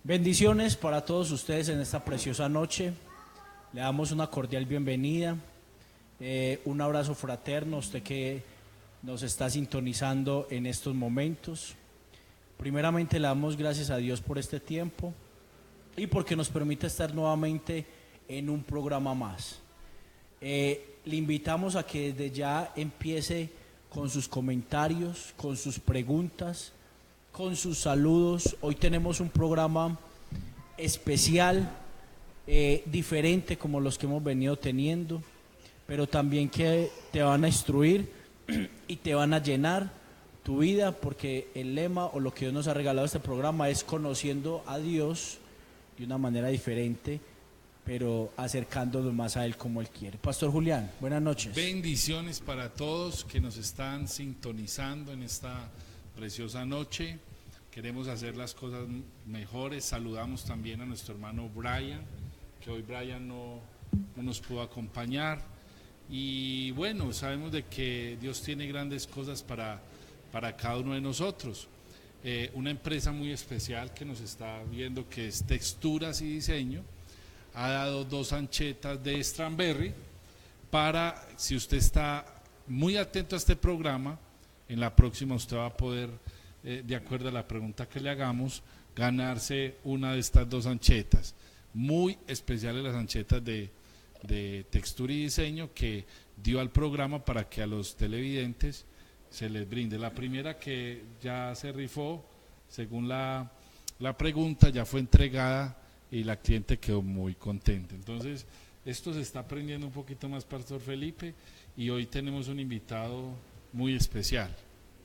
Bendiciones para todos ustedes en esta preciosa noche. Le damos una cordial bienvenida, un abrazo fraterno a usted que nos está sintonizando en estos momentos. Primeramente le damos gracias a Dios por este tiempo y porque nos permite estar nuevamente en un programa más. Le invitamos a que desde ya empiece con sus comentarios, con sus preguntas, con sus saludos. Hoy tenemos un programa especial, diferente como los que hemos venido teniendo, pero también que te van a instruir y te van a llenar tu vida, porque el lema o lo que Dios nos ha regalado este programa es conociendo a Dios de una manera diferente, pero acercándonos más a Él como Él quiere. Pastor Julián, buenas noches. Bendiciones para todos que nos están sintonizando en esta preciosa noche. Queremos hacer las cosas mejores. Saludamos también a nuestro hermano Brian, que hoy Brian no nos pudo acompañar. Y bueno, sabemos de que Dios tiene grandes cosas para cada uno de nosotros. Una empresa muy especial que nos está viendo, que es Texturas y Diseño, ha dado 2 anchetas de Strawberry para, si usted está muy atento a este programa, en la próxima usted va a poder, de acuerdo a la pregunta que le hagamos, ganarse una de estas 2 anchetas. Muy especiales las anchetas de Textura y Diseño que dio al programa para que a los televidentes se les brinde. La primera que ya se rifó, según la pregunta, ya fue entregada y la cliente quedó muy contenta. Entonces, esto se está aprendiendo un poquito más, Pastor Felipe, y hoy tenemos un invitado muy especial.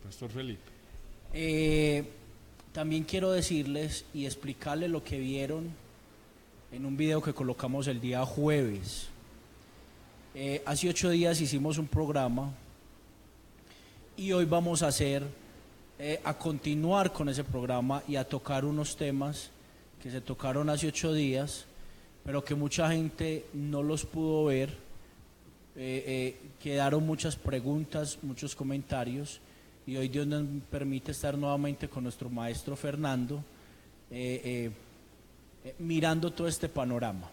Pastor Felipe. También quiero decirles y explicarles lo que vieron en un video que colocamos el día jueves. Hace 8 días hicimos un programa y hoy vamos a a continuar con ese programa y a tocar unos temas que se tocaron hace 8 días, pero que mucha gente no los pudo ver. Quedaron muchas preguntas, muchos comentarios, y hoy Dios nos permite estar nuevamente con nuestro maestro Fernando, mirando todo este panorama.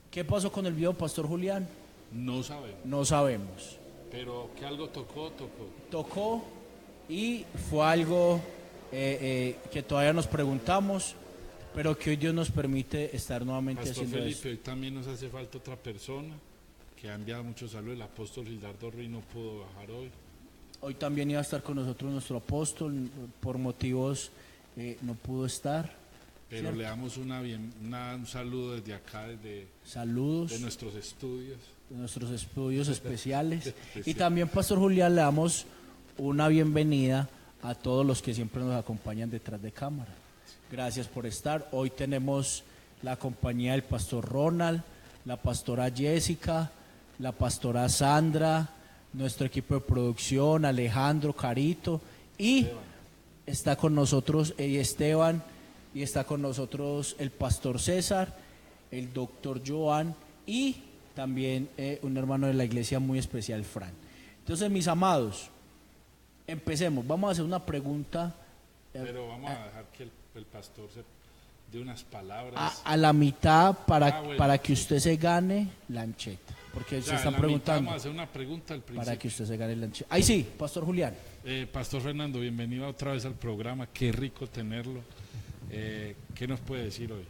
¿Qué pasó con el video, Pastor Julián? No sabemos. No sabemos. Pero que algo tocó. Tocó y fue algo que todavía nos preguntamos, pero que hoy Dios nos permite estar nuevamente Pastor haciendo Felipe, esto. hoy también nos hace falta otra persona que ha enviado muchos saludos. El apóstol Gildardo Ruiz no pudo bajar hoy. Hoy también iba a estar con nosotros nuestro apóstol, por motivos no pudo estar. Pero ¿cierto? le damos un saludo desde acá, Saludos de nuestros estudios. de nuestros estudios especiales. Y también, Pastor Julián, le damos una bienvenida a todos los que siempre nos acompañan detrás de cámara. Gracias por estar. Hoy tenemos la compañía del Pastor Ronald, la Pastora Jessica, la Pastora Sandra, nuestro equipo de producción, Alejandro, Carito, y está con nosotros Esteban, y está con nosotros el Pastor César, el Doctor Joan y también un hermano de la iglesia muy especial, Fran. Entonces, mis amados, empecemos. Vamos a hacer una pregunta. Pero vamos a dejar que el pastor se dé unas palabras. A la mitad bueno, para que usted se gane la ancheta. Porque se están preguntando. Vamos a hacer una pregunta al principio. Para que usted se gane la ancheta. Ahí sí, Pastor Julián. Pastor Fernando, bienvenido otra vez al programa. Qué rico tenerlo. ¿Qué nos puede decir hoy?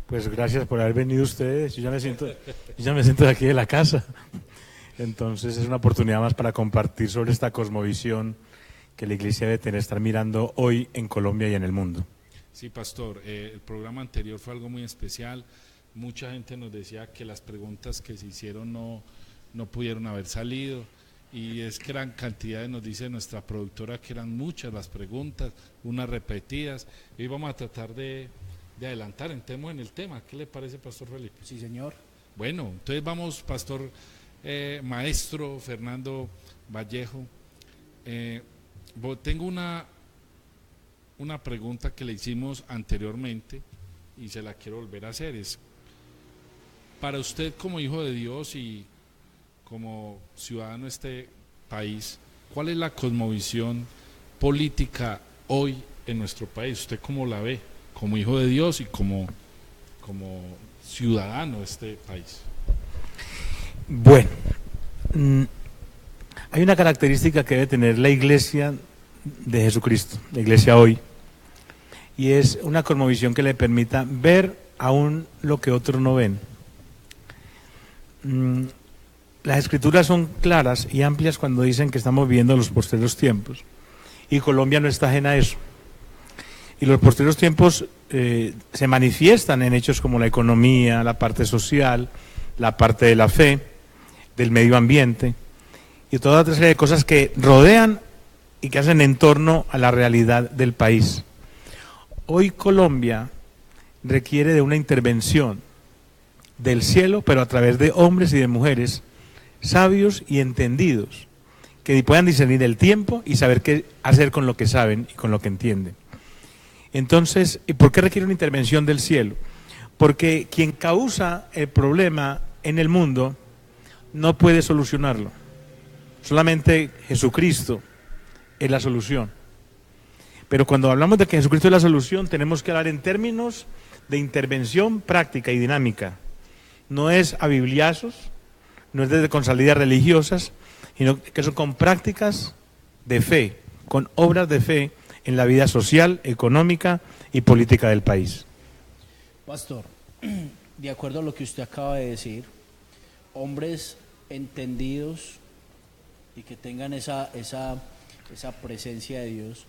Pues gracias por haber venido ustedes. Yo ya me siento de aquí de la casa. Entonces es una oportunidad más para compartir sobre esta cosmovisión que la iglesia debe tener, estar mirando hoy en Colombia y en el mundo. Sí, pastor, el programa anterior fue algo muy especial. Mucha gente nos decía que las preguntas que se hicieron no pudieron haber salido, y es gran cantidad, nos dice nuestra productora, que eran muchas las preguntas, unas repetidas. Y hoy vamos a tratar de adelantar, entremos en el tema. ¿Qué le parece, Pastor Felipe? Sí, señor. Bueno, entonces vamos, Pastor Maestro Fernando Vallejo. Tengo una pregunta que le hicimos anteriormente y se la quiero volver a hacer. Es, para usted, como hijo de Dios y como ciudadano de este país, ¿cuál es la cosmovisión política hoy en nuestro país? ¿Usted cómo la ve? como hijo de Dios y como ciudadano de este país. Bueno, hay una característica que debe tener la Iglesia de Jesucristo, la Iglesia hoy, y es una cosmovisión que le permita ver aún lo que otros no ven. Las Escrituras son claras y amplias cuando dicen que estamos viviendo los postreros tiempos, y Colombia no está ajena a eso. Y los postreros tiempos se manifiestan en hechos como la economía, la parte social, la parte de la fe, del medio ambiente, y toda otra serie de cosas que rodean y que hacen en torno a la realidad del país. Hoy Colombia requiere de una intervención del cielo, pero a través de hombres y de mujeres sabios y entendidos, que puedan discernir el tiempo y saber qué hacer con lo que saben y con lo que entienden. Entonces, ¿y por qué requiere una intervención del cielo? Porque quien causa el problema en el mundo no puede solucionarlo. Solamente Jesucristo es la solución. Pero cuando hablamos de que Jesucristo es la solución, tenemos que hablar en términos de intervención práctica y dinámica. No es a bibliazos, no es desde con salidas religiosas, sino que son con prácticas de fe, con obras de fe en la vida social, económica y política del país. Pastor, de acuerdo a lo que usted acaba de decir, hombres entendidos y que tengan esa presencia de Dios.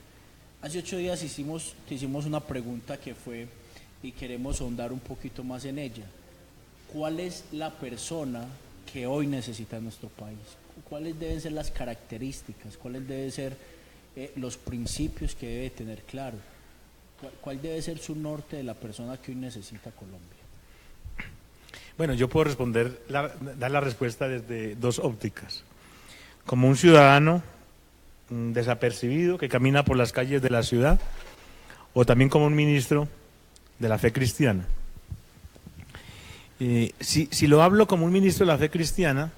Hace 8 días te hicimos una pregunta que fue, y queremos ahondar un poquito más en ella. ¿Cuál es la persona que hoy necesita nuestro país? ¿Cuáles deben ser las características? ¿Cuáles deben ser los principios que debe tener claro? ¿Cuál debe ser su norte de la persona que hoy necesita Colombia? Bueno, yo puedo dar la respuesta desde dos ópticas. Como un ciudadano desapercibido que camina por las calles de la ciudad, o también como un ministro de la fe cristiana. Si lo hablo como un ministro de la fe cristiana,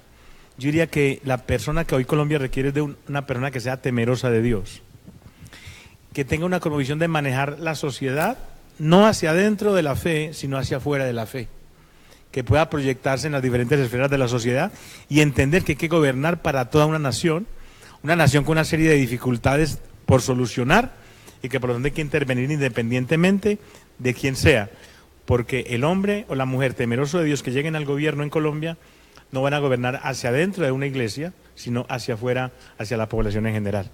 yo diría que la persona que hoy Colombia requiere es de una persona que sea temerosa de Dios, que tenga una cosmovisión de manejar la sociedad, no hacia adentro de la fe, sino hacia afuera de la fe, que pueda proyectarse en las diferentes esferas de la sociedad y entender que hay que gobernar para toda una nación con una serie de dificultades por solucionar y que por lo tanto hay que intervenir independientemente de quién sea, porque el hombre o la mujer temeroso de Dios que lleguen al gobierno en Colombia no van a gobernar hacia adentro de una iglesia, sino hacia afuera, hacia la población en general.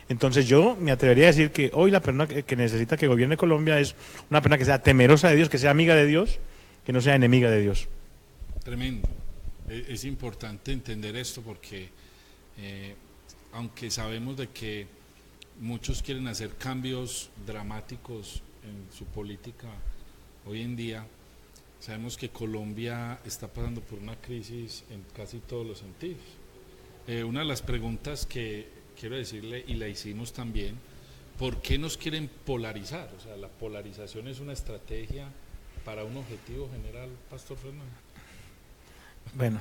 Entonces yo me atrevería a decir que hoy la persona que necesita que gobierne Colombia es una persona que sea temerosa de Dios, que sea amiga de Dios, que no sea enemiga de Dios. Tremendo. Es importante entender esto porque aunque sabemos de que muchos quieren hacer cambios dramáticos en su política hoy en día, sabemos que Colombia está pasando por una crisis en casi todos los sentidos. Una de las preguntas que quiero decirle, y la hicimos también, ¿por qué nos quieren polarizar? O sea, la polarización es una estrategia para un objetivo general, Pastor Fernando. Bueno,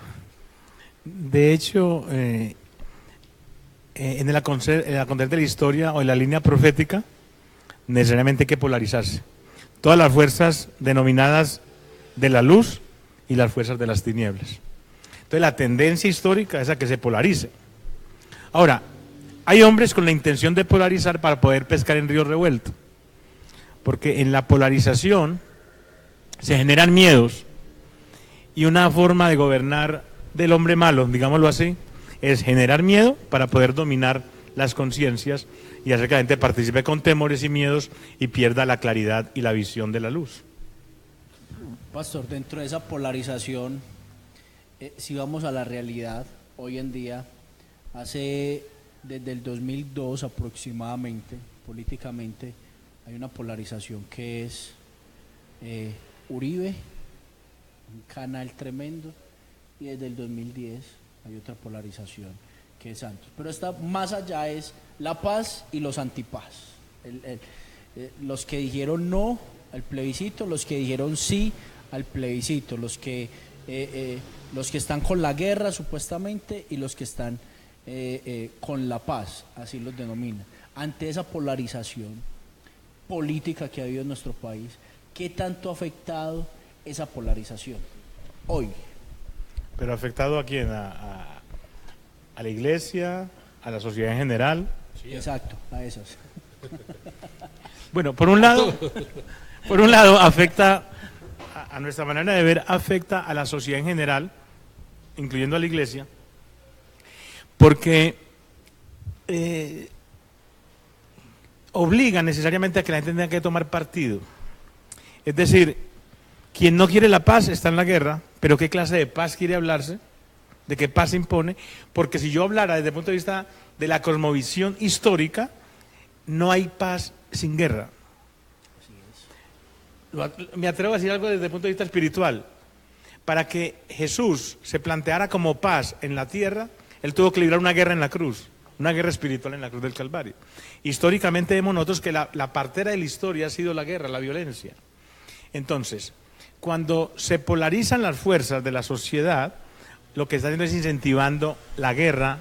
de hecho, en el acontecer de la historia o en la línea profética, necesariamente hay que polarizarse. Todas las fuerzas denominadas de la luz y las fuerzas de las tinieblas. Entonces la tendencia histórica es a que se polarice. Ahora, hay hombres con la intención de polarizar para poder pescar en río revuelto, porque en la polarización se generan miedos y una forma de gobernar del hombre malo, digámoslo así, es generar miedo para poder dominar las conciencias y hacer que la gente participe con temores y miedos y pierda la claridad y la visión de la luz. Pastor, dentro de esa polarización, si vamos a la realidad, hoy en día, desde el 2002 aproximadamente, políticamente, hay una polarización que es Uribe, un canal tremendo, y desde el 2010 hay otra polarización que es Santos. Pero esta más allá es la paz y los antipaz. Los que dijeron no al plebiscito, los que dijeron sí al plebiscito, los que están con la guerra supuestamente y los que están con la paz, así los denominan. Ante esa polarización, política que ha habido en nuestro país, ¿qué tanto ha afectado esa polarización hoy? ¿Pero ha afectado a quién? ¿A la iglesia? ¿A la sociedad en general? Sí, exacto, a esas. Bueno, por un lado afecta a nuestra manera de ver, afecta a la sociedad en general, incluyendo a la iglesia, porque obliga necesariamente a que la gente tenga que tomar partido. Es decir, quien no quiere la paz está en la guerra, pero ¿qué clase de paz quiere hablarse? ¿De qué paz se impone? Porque si yo hablara desde el punto de vista de la cosmovisión histórica, no hay paz sin guerra. Me atrevo a decir algo desde el punto de vista espiritual. Para que Jesús se planteara como paz en la tierra, Él tuvo que librar una guerra en la cruz, una guerra espiritual en la cruz del Calvario. Históricamente vemos nosotros que la partera de la historia ha sido la guerra, la violencia. Entonces, cuando se polarizan las fuerzas de la sociedad, lo que está haciendo es incentivando la guerra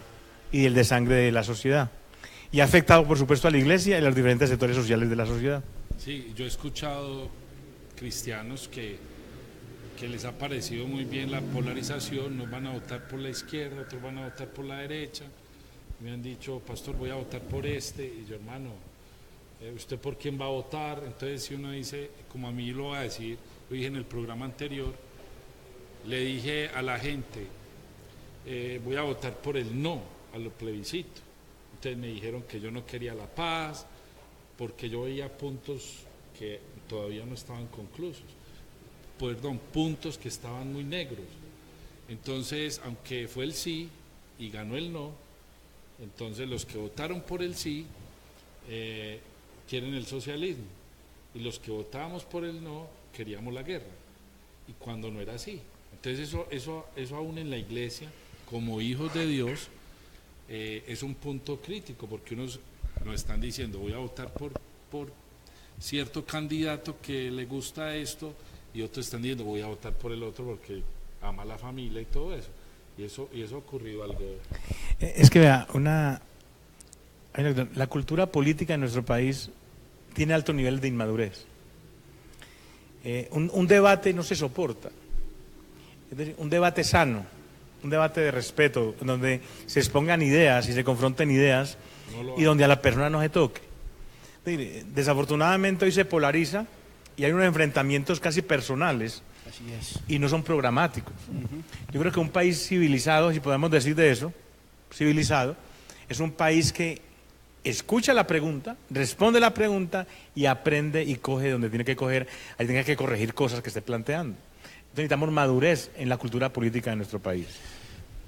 y el desangre de la sociedad. Y ha afectado, por supuesto, a la iglesia y a los diferentes sectores sociales de la sociedad. Sí, yo he escuchado cristianos que les ha parecido muy bien la polarización, nos van a votar por la izquierda, otros van a votar por la derecha. Me han dicho, pastor, voy a votar por este, y yo, hermano, ¿usted por quién va a votar? Entonces, si uno dice, como a mí lo va a decir, lo dije en el programa anterior, le dije a la gente, voy a votar por el no al plebiscito. Entonces me dijeron que yo no quería la paz, porque yo veía puntos que todavía no estaban conclusos, puntos que estaban muy negros. Entonces, aunque fue el sí y ganó el no, entonces los que votaron por el sí quieren el socialismo, y los que votábamos por el no queríamos la guerra, y cuando no era así. Entonces eso aún en la iglesia, como hijos de Dios, es un punto crítico, porque unos nos están diciendo, voy a votar por cierto candidato que le gusta esto, y otros están diciendo, voy a votar por el otro porque ama a la familia y todo eso. Y eso ha ocurrido algo. Es que vea, la cultura política en nuestro país tiene alto nivel de inmadurez. Un debate no se soporta. Es decir, un debate sano, un debate de respeto, donde se expongan ideas y se confronten ideas, y donde a la persona no se toque. Desafortunadamente hoy se polariza y hay unos enfrentamientos casi personales. Así es. Y no son programáticos. Yo creo que un país civilizado, si podemos decir de eso, civilizado, es un país que escucha la pregunta, responde la pregunta y aprende y coge donde tiene que coger, ahí tiene que corregir cosas que esté planteando. Entonces necesitamos madurez en la cultura política de nuestro país.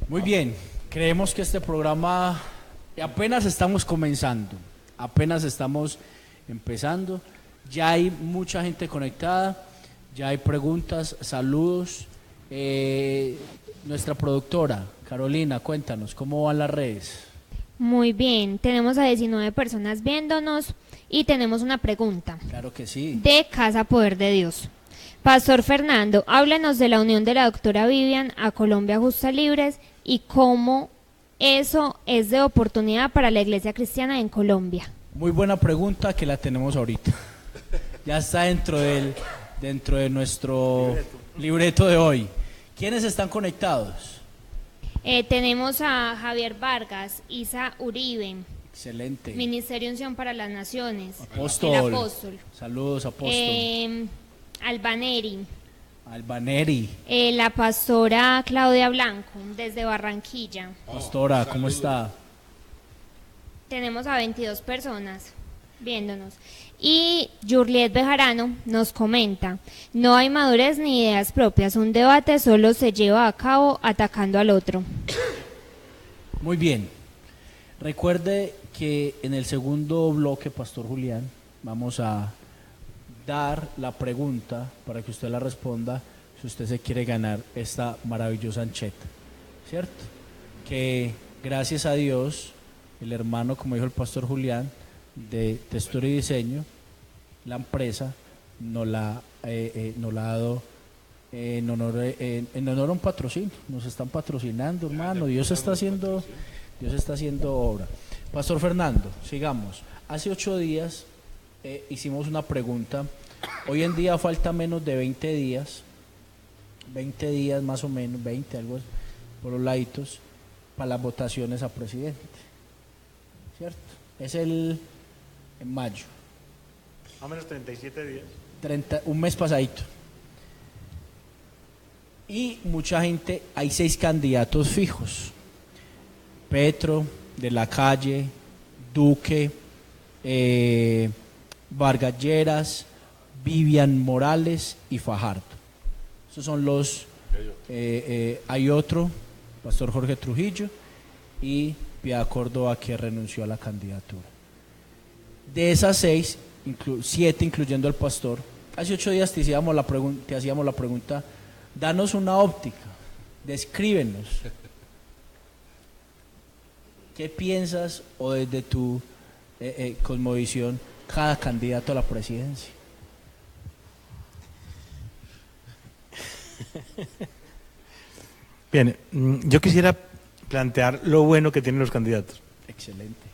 Muy bien, creemos que este programa apenas estamos comenzando, apenas estamos empezando, ya hay mucha gente conectada, ya hay preguntas, saludos. Nuestra productora, Carolina, cuéntanos, ¿cómo van las redes? Muy bien, tenemos a 19 personas viéndonos y tenemos una pregunta. Claro que sí. De Casa Poder de Dios. Pastor Fernando, háblenos de la unión de la doctora Vivian a Colombia Justa Libres y cómo eso es de oportunidad para la iglesia cristiana en Colombia. Muy buena pregunta que la tenemos ahorita. Ya está dentro de nuestro libreto de hoy. ¿Quiénes están conectados? Tenemos a Javier Vargas, Isa Uribe. Excelente. Ministerio Unción para las Naciones. Apóstol. El apóstol. Saludos, apóstol. Albaneri. Albaneri. La pastora Claudia Blanco, desde Barranquilla. Pastora, ¿cómo está? Tenemos a 22 personas viéndonos. Y Jurliet Bejarano nos comenta, no hay madurez ni ideas propias, un debate solo se lleva a cabo atacando al otro. Muy bien. Recuerde que en el segundo bloque, Pastor Julián, vamos a dar la pregunta para que usted la responda si usted se quiere ganar esta maravillosa ancheta, ¿cierto? Que gracias a Dios, el hermano, como dijo el Pastor Julián, de Textura y Diseño, la empresa nos la ha dado en honor a un patrocinio. Nos están patrocinando, hermano. Dios está haciendo obra. Pastor Fernando, sigamos. Hace 8 días hicimos una pregunta. Hoy en día falta menos de 20 días más o menos, 20, algo por los laditos, para las votaciones a presidente. ¿Cierto? Es en mayo. Más o menos 37 días. Un mes pasadito. Y mucha gente, hay 6 candidatos fijos. Petro, De la Calle, Duque, Vargas Lleras, Vivian Morales y Fajardo. Esos son los... hay otro, Pastor Jorge Trujillo y Piedad Córdoba, que renunció a la candidatura. De esas 6, 7 incluyendo al pastor, hace 8 días te hacíamos la pregunta, danos una óptica, descríbenos. ¿Qué piensas o desde tu cosmovisión cada candidato a la presidencia? Bien, yo quisiera plantear lo bueno que tienen los candidatos. Excelente.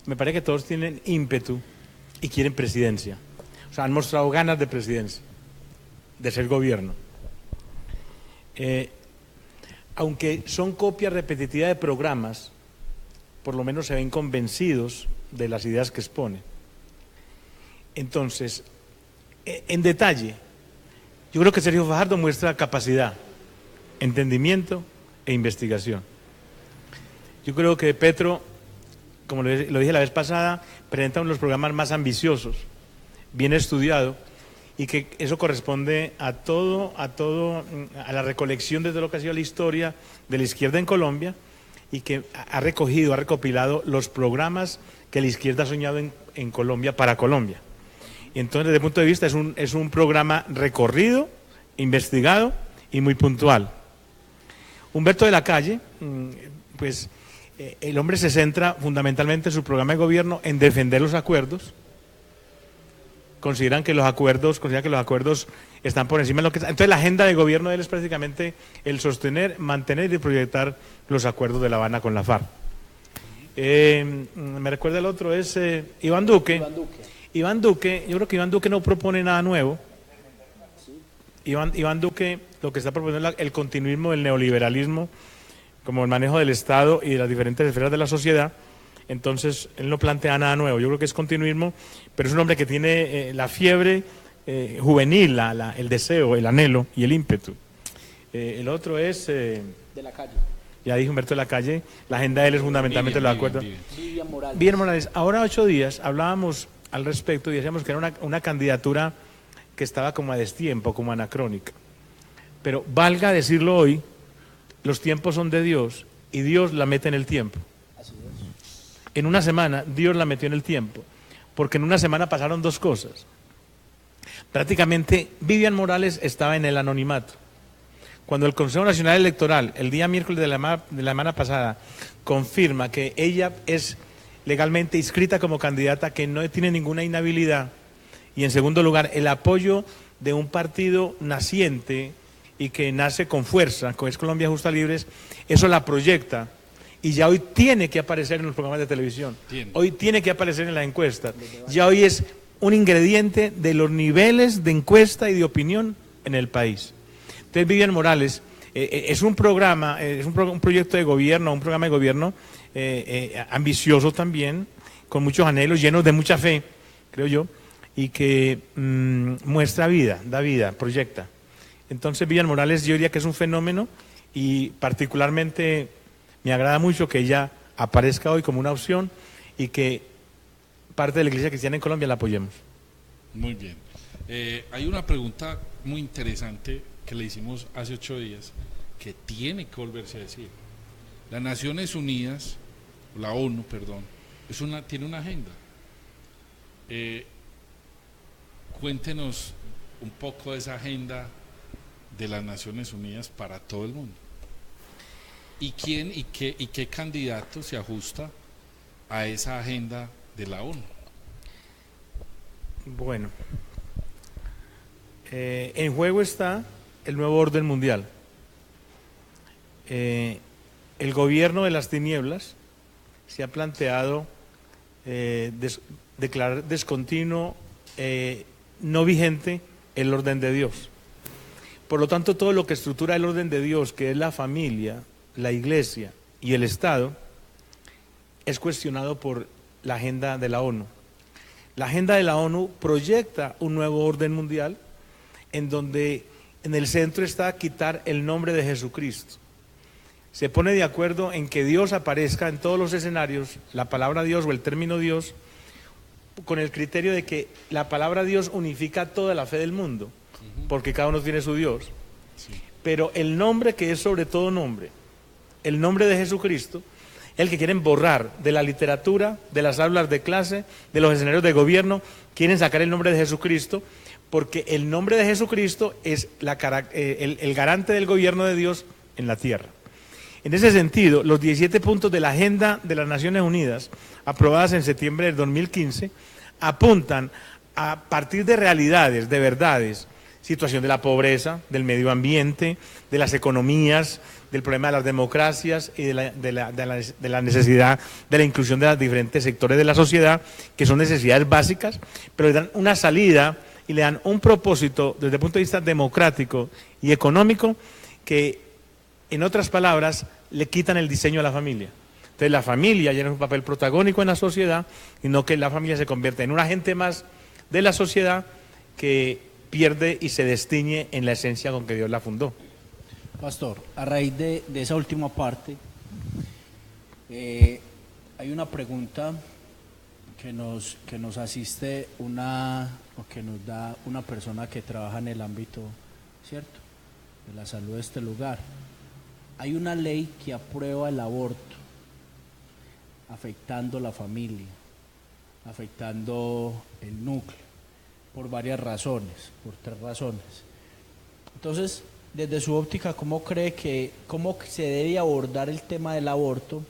Me parece que todos tienen ímpetu y quieren presidencia. O sea, han mostrado ganas de presidencia, de ser gobierno. Aunque son copia repetitiva de programas, por lo menos se ven convencidos de las ideas que exponen. Entonces, en detalle, yo creo que Sergio Fajardo muestra capacidad, entendimiento e investigación. Yo creo que Petro, como lo dije la vez pasada, presenta uno de los programas más ambiciosos, bien estudiado, y que eso corresponde a la recolección de todo lo que ha sido la historia de la izquierda en Colombia, y que ha recopilado los programas que la izquierda ha soñado en Colombia para Colombia. Y entonces, desde el punto de vista, es un programa recorrido, investigado y muy puntual. Humberto de la Calle, pues el hombre se centra fundamentalmente en su programa de gobierno en defender los acuerdos. Considera que los acuerdos están por encima de lo que está. Entonces la agenda de gobierno de él es prácticamente el sostener, mantener y proyectar los acuerdos de La Habana con la FARC. Me recuerda el otro, es Iván Duque. Iván Duque, yo creo que Iván Duque no propone nada nuevo. Iván Duque lo que está proponiendo es el continuismo del neoliberalismo, como el manejo del Estado y de las diferentes esferas de la sociedad. Entonces, él no plantea nada nuevo. Yo creo que es continuismo, pero es un hombre que tiene la fiebre juvenil, el deseo, el anhelo y el ímpetu. El otro es... De la Calle. Ya dije Humberto de la Calle, la agenda de él es fundamentalmente los acuerdos. Vivian Morales. Bien, Morales, ahora 8 días hablábamos al respecto y decíamos que era una candidatura que estaba como a destiempo, como anacrónica. Pero valga decirlo hoy, los tiempos son de Dios y Dios la mete en el tiempo. En una semana Dios la metió en el tiempo, porque en una semana pasaron 2 cosas. Prácticamente Vivian Morales estaba en el anonimato. Cuando el Consejo Nacional Electoral, el día miércoles de la semana pasada, confirma que ella es legalmente inscrita como candidata, que no tiene ninguna inhabilidad, y en segundo lugar, el apoyo de un partido naciente y que nace con fuerza, que es Colombia Justa Libres, eso la proyecta. Y ya hoy tiene que aparecer en los programas de televisión, hoy tiene que aparecer en las encuestas, ya hoy es un ingrediente de los niveles de encuesta y de opinión en el país. Entonces Vivian Morales es un programa, un proyecto de gobierno, un programa de gobierno ambicioso también, con muchos anhelos, llenos de mucha fe, creo yo, y que muestra vida, da vida, proyecta. Entonces Vivian Morales yo diría que es un fenómeno y particularmente... Me agrada mucho que ella aparezca hoy como una opción y que parte de la Iglesia Cristiana en Colombia la apoyemos. Muy bien. Hay una pregunta muy interesante que le hicimos hace 8 días que tiene que volverse a decir. Las Naciones Unidas, la ONU, perdón, tiene una agenda. Cuéntenos un poco de esa agenda de las Naciones Unidas para todo el mundo. ¿Y quién y qué candidato se ajusta a esa agenda de la ONU? Bueno, en juego está el nuevo orden mundial. El gobierno de las tinieblas se ha planteado declarar descontinuo, no vigente, el orden de Dios. Por lo tanto, todo lo que estructura el orden de Dios, que es la familia, la iglesia y el Estado, es cuestionado por la agenda de la ONU. La agenda de la ONU proyecta un nuevo orden mundial en donde en el centro está quitar el nombre de Jesucristo. Se pone de acuerdo en que Dios aparezca en todos los escenarios, la palabra Dios o el término Dios, con el criterio de que la palabra Dios unifica toda la fe del mundo, porque cada uno tiene su Dios. Sí. Pero el nombre que es sobre todo nombre, el nombre de Jesucristo, el que quieren borrar de la literatura, de las aulas de clase, de los escenarios de gobierno, quieren sacar el nombre de Jesucristo, porque el nombre de Jesucristo es el garante del gobierno de Dios en la tierra. En ese sentido, los 17 puntos de la Agenda de las Naciones Unidas, aprobadas en septiembre del 2015, apuntan a partir de realidades, de verdades, situación de la pobreza, del medio ambiente, de las economías, del problema de las democracias y de la necesidad de la inclusión de los diferentes sectores de la sociedad, que son necesidades básicas, pero le dan una salida y le dan un propósito desde el punto de vista democrático y económico que, en otras palabras, le quitan el diseño a la familia. Entonces la familia ya no es un papel protagónico en la sociedad, sino que la familia se convierte en un agente más de la sociedad que pierde y se destiñe en la esencia con que Dios la fundó. Pastor, a raíz de esa última parte, hay una pregunta que nos asiste o que nos da una persona que trabaja en el ámbito, ¿cierto?, de la salud de este lugar. Hay una ley que aprueba el aborto, afectando la familia, afectando el núcleo, por varias razones, por 3 razones. Entonces, desde su óptica, ¿cómo se debe abordar el tema del aborto,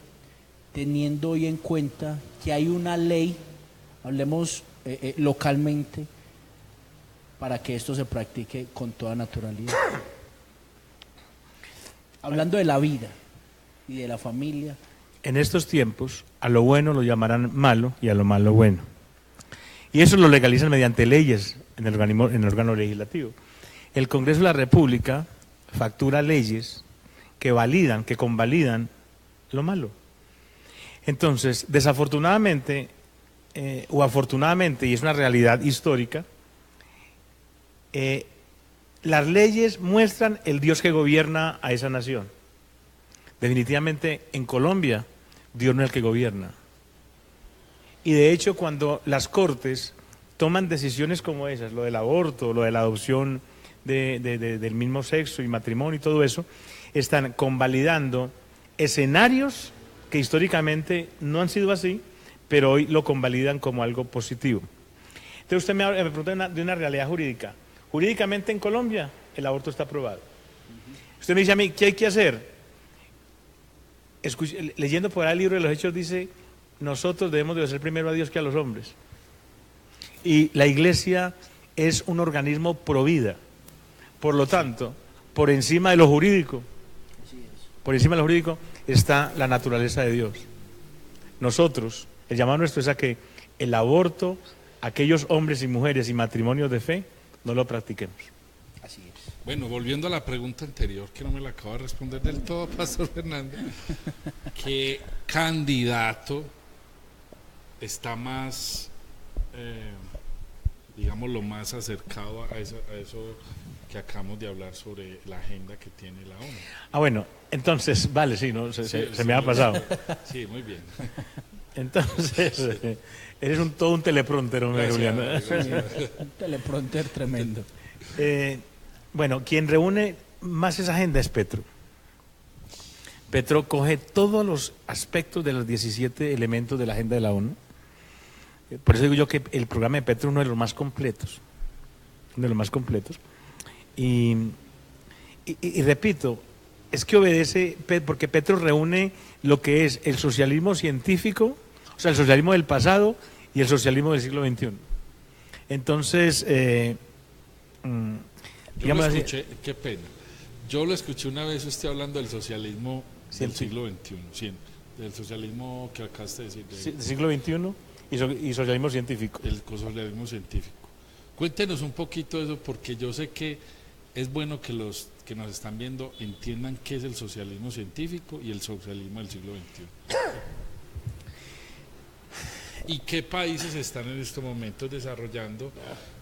teniendo hoy en cuenta que hay una ley, hablemos localmente, para que esto se practique con toda naturalidad? Hablando de la vida y de la familia. En estos tiempos, a lo bueno lo llamarán malo y a lo malo bueno. Y eso lo legalizan mediante leyes en el órgano legislativo. El Congreso de la República factura leyes que convalidan lo malo. Entonces, desafortunadamente o afortunadamente, y es una realidad histórica, las leyes muestran el Dios que gobierna a esa nación. Definitivamente en Colombia Dios no es el que gobierna. Y de hecho, cuando las cortes toman decisiones como esas, lo del aborto, lo de la adopción del mismo sexo y matrimonio y todo eso, están convalidando escenarios que históricamente no han sido así, pero hoy lo convalidan como algo positivo. Entonces usted me pregunta de una realidad jurídica. Jurídicamente en Colombia el aborto está aprobado. Usted me dice a mí, ¿qué hay que hacer? Leyendo por ahí el libro de los Hechos dice, nosotros debemos de obedecer primero a Dios que a los hombres. Y la iglesia es un organismo pro vida. Por lo tanto, por encima de lo jurídico, está la naturaleza de Dios. Nosotros, el llamado nuestro es a que el aborto, aquellos hombres y mujeres y matrimonios de fe, no lo practiquemos. Así es. Bueno, volviendo a la pregunta anterior, que no me la acabo de responder del todo, Pastor Fernando, ¿qué candidato está más, digamos, lo más acercado a eso que acabamos de hablar sobre la agenda que tiene la ONU? Ah, bueno, entonces, vale, sí, ¿no? Se me ha pasado. Sí, muy bien. Entonces, eres todo un teleprompter, hombre, Julián. Un teleprompter tremendo. Bueno, quien reúne más esa agenda es Petro. Petro coge todos los aspectos de los 17 elementos de la agenda de la ONU. Por eso digo yo que el programa de Petro es uno de los más completos. Uno de los más completos. Y repito, es que obedece, porque Petro reúne lo que es el socialismo científico, o sea, el socialismo del pasado y el socialismo del siglo XXI. Entonces, yo lo escuché, qué pena. Yo lo escuché una vez usted hablando del socialismo del siglo XXI, sí, del socialismo que acabaste de decir. Del siglo XXI y socialismo científico. El socialismo científico. Cuéntenos un poquito de eso, porque yo sé que es bueno que los que nos están viendo entiendan qué es el socialismo científico y el socialismo del siglo XXI. ¿Y qué países están en estos momentos desarrollando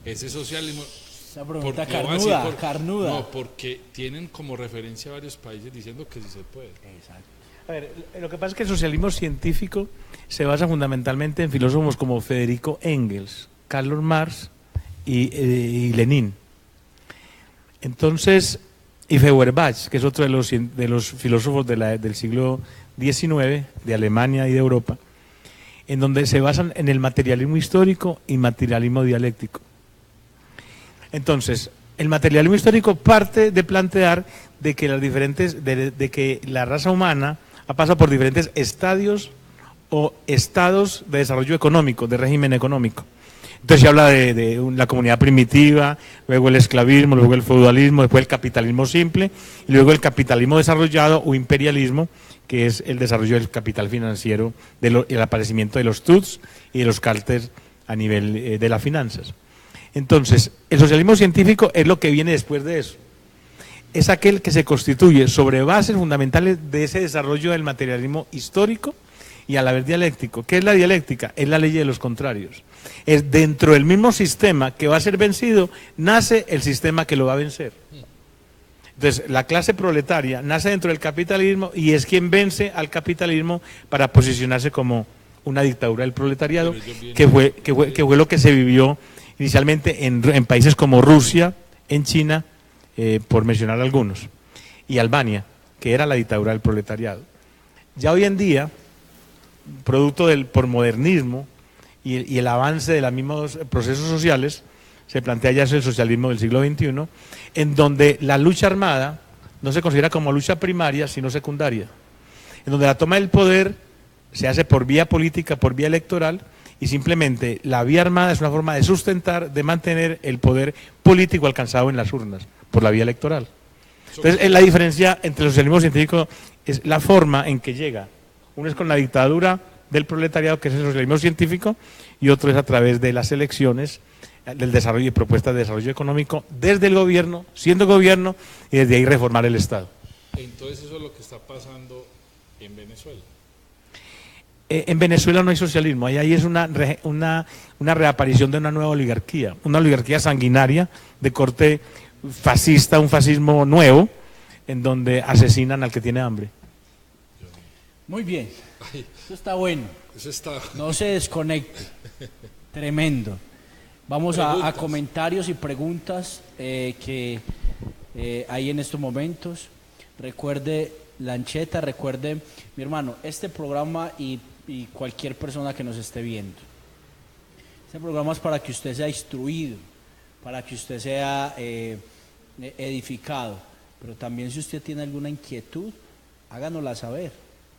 ese socialismo? Esa pregunta carnuda. No, porque tienen como referencia a varios países diciendo que sí se puede. Exacto. A ver, lo que pasa es que el socialismo científico se basa fundamentalmente en filósofos como Federico Engels, Karl Marx y Lenin. Entonces, y Feuerbach, que es otro de los filósofos del siglo XIX, de Alemania y de Europa, en donde se basan en el materialismo histórico y materialismo dialéctico. Entonces, el materialismo histórico parte de plantear de que de que la raza humana ha pasado por diferentes estadios o estados de desarrollo económico, de régimen económico. Entonces se habla de la comunidad primitiva, luego el esclavismo, luego el feudalismo, después el capitalismo simple y luego el capitalismo desarrollado o imperialismo, que es el desarrollo del capital financiero, el aparecimiento de los TUTS y de los cárteles a nivel de las finanzas. Entonces, el socialismo científico es lo que viene después de eso. Es aquel que se constituye sobre bases fundamentales de ese desarrollo del materialismo histórico y a la vez dialéctico. ¿Qué es la dialéctica? Es la ley de los contrarios. Es dentro del mismo sistema que va a ser vencido, nace el sistema que lo va a vencer. Entonces, la clase proletaria nace dentro del capitalismo y es quien vence al capitalismo para posicionarse como una dictadura del proletariado, que fue lo que se vivió inicialmente en países como Rusia, en China, por mencionar algunos, y Albania, que era la dictadura del proletariado. Ya hoy en día, producto del posmodernismo y el avance de los mismos procesos sociales, se plantea ya el socialismo del siglo XXI, en donde la lucha armada no se considera como lucha primaria, sino secundaria, en donde la toma del poder se hace por vía política, por vía electoral, y simplemente la vía armada es una forma de sustentar, de mantener el poder político alcanzado en las urnas, por la vía electoral. Entonces, la diferencia entre el socialismo científico es la forma en que llega. Uno es con la dictadura del proletariado, que es el socialismo científico, y otro es a través de las elecciones, del desarrollo y propuestas de desarrollo económico desde el gobierno, siendo gobierno, y desde ahí reformar el Estado. Entonces eso es lo que está pasando en Venezuela. En Venezuela no hay socialismo, ahí es una reaparición de una nueva oligarquía, una oligarquía sanguinaria de corte fascista, un fascismo nuevo, en donde asesinan al que tiene hambre. Muy bien, eso está bueno, Eso está... no se desconecte, tremendo. Vamos a comentarios y preguntas que hay en estos momentos. Recuerde, Lancheta, recuerde, mi hermano, este programa y cualquier persona que nos esté viendo. Este programa es para que usted sea instruido, para que usted sea edificado, pero también si usted tiene alguna inquietud, háganosla saber,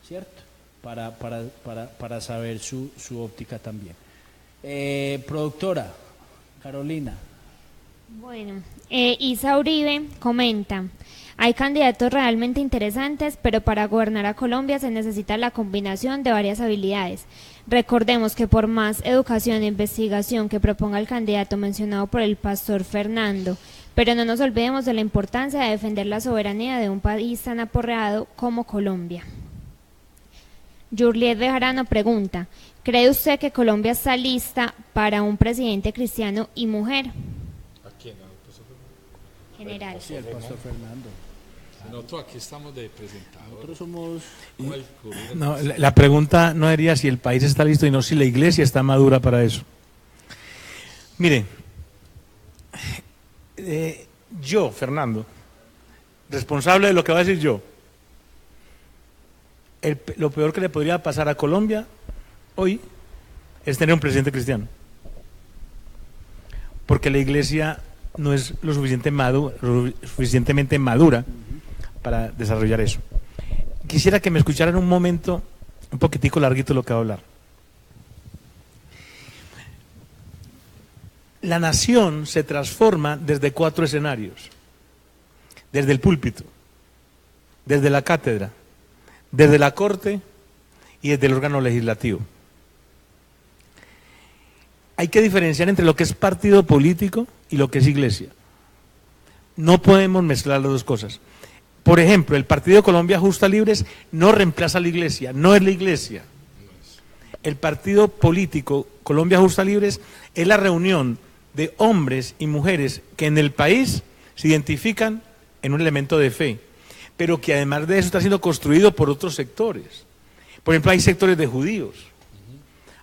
¿cierto? Para saber su óptica también. Productora, Carolina. Bueno, Isa Uribe comenta: hay candidatos realmente interesantes, pero para gobernar a Colombia se necesita la combinación de varias habilidades. Recordemos que por más educación e investigación que proponga el candidato mencionado por el pastor Fernando, pero no nos olvidemos de la importancia de defender la soberanía de un país tan aporreado como Colombia. Juliet Bejarano pregunta: ¿cree usted que Colombia está lista para un presidente cristiano y mujer? ¿A quién? General. Sí, el pastor Fernando. Nosotros aquí estamos de presentadores. Nosotros somos... No, la pregunta no sería si el país está listo, y no si la iglesia está madura para eso. Mire, yo, Fernando, responsable de lo que va a decir yo, lo peor que le podría pasar a Colombia hoy es tener un presidente cristiano, porque la iglesia no es lo suficientemente madura para desarrollar eso. Quisiera que me escucharan un momento, un poquitico larguito lo que voy a hablar. La nación se transforma desde 4 escenarios: desde el púlpito, desde la cátedra, desde la corte y desde el órgano legislativo. hay que diferenciar entre lo que es partido político y lo que es iglesia. No podemos mezclar las dos cosas. Por ejemplo, el Partido Colombia Justa Libres no reemplaza a la iglesia, no es la iglesia. El partido político Colombia Justa Libres es la reunión de hombres y mujeres que en el país se identifican en un elemento de fe, pero que además de eso está siendo construido por otros sectores. Por ejemplo, hay sectores de judíos,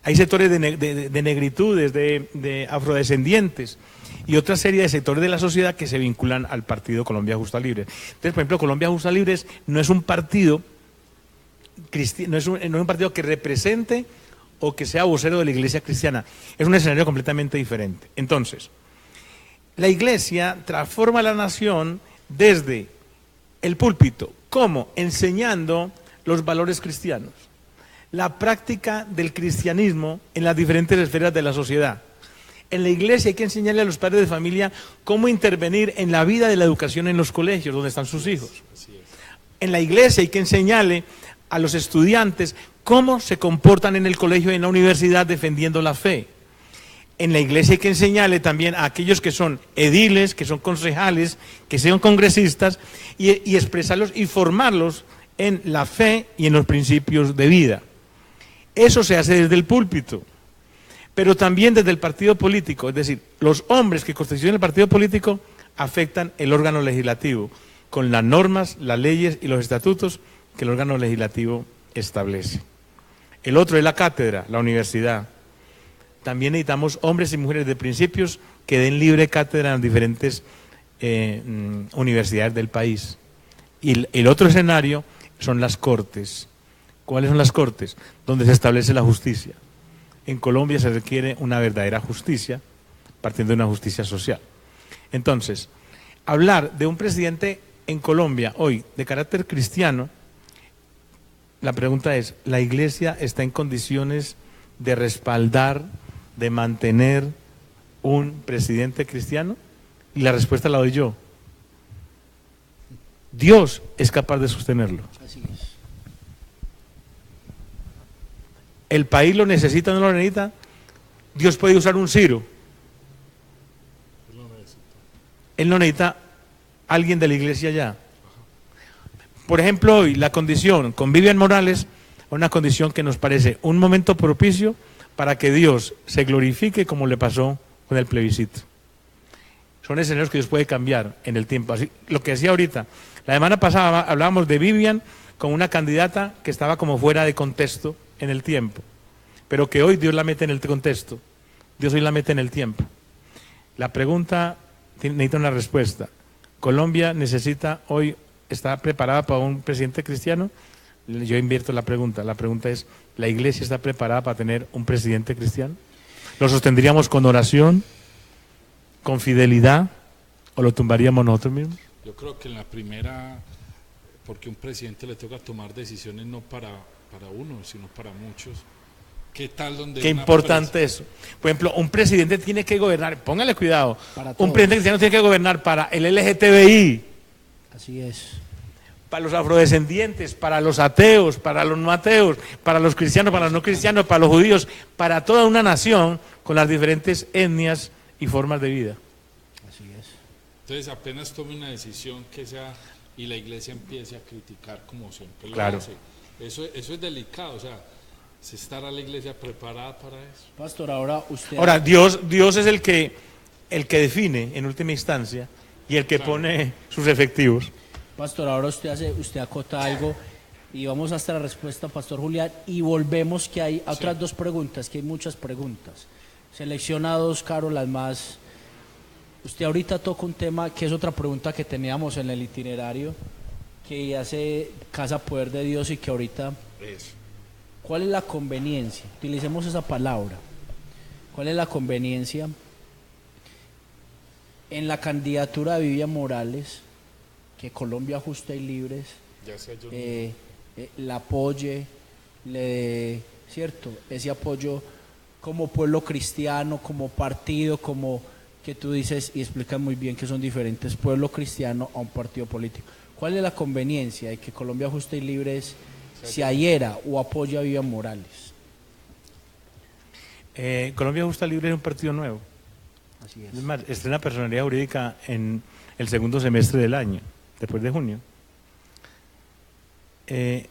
hay sectores de negritudes, de afrodescendientes y otra serie de sectores de la sociedad que se vinculan al partido Colombia Justa Libres. Entonces, por ejemplo, Colombia Justa Libres no es un partido no es un partido que represente o que sea vocero de la iglesia cristiana. Es un escenario completamente diferente. Entonces, la iglesia transforma la nación desde el púlpito. ¿Cómo? Enseñando los valores cristianos, la práctica del cristianismo en las diferentes esferas de la sociedad. En la iglesia hay que enseñarle a los padres de familia cómo intervenir en la vida de la educación en los colegios donde están sus hijos. En la iglesia hay que enseñarle a los estudiantes cómo se comportan en el colegio y en la universidad defendiendo la fe. En la iglesia hay que enseñarle también a aquellos que son ediles, que son concejales, que sean congresistas y expresarlos y formarlos en la fe y en los principios de vida. Eso se hace desde el púlpito, pero también desde el partido político, es decir, los hombres que constituyen el partido político afectan el órgano legislativo con las normas, las leyes y los estatutos que el órgano legislativo establece. El otro es la cátedra, la universidad. También necesitamos hombres y mujeres de principios que den libre cátedra en las diferentes universidades del país. Y el otro escenario son las cortes. ¿Cuáles son las cortes? Donde se establece la justicia. En Colombia se requiere una verdadera justicia, partiendo de una justicia social. Entonces, hablar de un presidente en Colombia hoy de carácter cristiano, la pregunta es, ¿la iglesia está en condiciones de respaldar, de mantener un presidente cristiano? Y la respuesta la doy yo. Dios es capaz de sostenerlo. Así es. ¿El país lo necesita o no lo necesita? Dios puede usar un Ciro. Él no necesita a alguien de la iglesia ya. Por ejemplo, hoy la condición con Vivian Morales, una condición que nos parece un momento propicio para que Dios se glorifique como le pasó con el plebiscito. Son escenarios que Dios puede cambiar en el tiempo. Así, lo que decía ahorita, la semana pasada hablábamos de Vivian como una candidata que estaba como fuera de contexto en el tiempo, pero que hoy Dios la mete en el contexto, Dios hoy la mete en el tiempo. La pregunta necesita una respuesta. ¿Colombia necesita hoy, está preparada para un presidente cristiano? Yo invierto la pregunta es, ¿la iglesia está preparada para tener un presidente cristiano? ¿Lo sostendríamos con oración, con fidelidad, o lo tumbaríamos nosotros mismos? Yo creo que en la primera, porque a un presidente le toca tomar decisiones no para uno, sino para muchos. ¿Qué tal donde Qué importante eso. Por ejemplo, un presidente tiene que gobernar, póngale cuidado, un presidente cristiano tiene que gobernar para el LGTBI. Así es. Para los afrodescendientes, para los ateos, para los no ateos, para los cristianos, para los no cristianos, para los judíos, para toda una nación con las diferentes etnias y formas de vida. Así es. Entonces apenas tome una decisión que sea y la iglesia empiece a criticar como siempre lo Claro. hace. Eso es delicado, o sea, ¿se estará la iglesia preparada para eso? Pastor, ahora usted... Ahora, Dios es el que define en última instancia y el que pone sus efectivos. Pastor, ahora usted acota algo y vamos hasta la respuesta, Pastor Julián, y volvemos que hay otras dos preguntas, que hay muchas preguntas. Selecciona dos, Caro, las más... Usted ahorita toca un tema que es otra pregunta que teníamos en el itinerario, que hace Casa Poder de Dios y que ahorita... ¿Cuál es la conveniencia? Utilicemos esa palabra. ¿Cuál es la conveniencia en la candidatura de Vivian Morales, que Colombia Justa y Libres Ya sea yo la apoye, le dé, ¿cierto? Ese apoyo como pueblo cristiano, como partido, como que tú dices y explicas muy bien que son diferentes, pueblo cristiano a un partido político. ¿Cuál es la conveniencia de que Colombia Justa y Libres se adhiera o apoye a Vivian Morales? Colombia Justa Libre es un partido nuevo. Así Es más, estrena personalidad jurídica en el segundo semestre del año, después de junio. Yo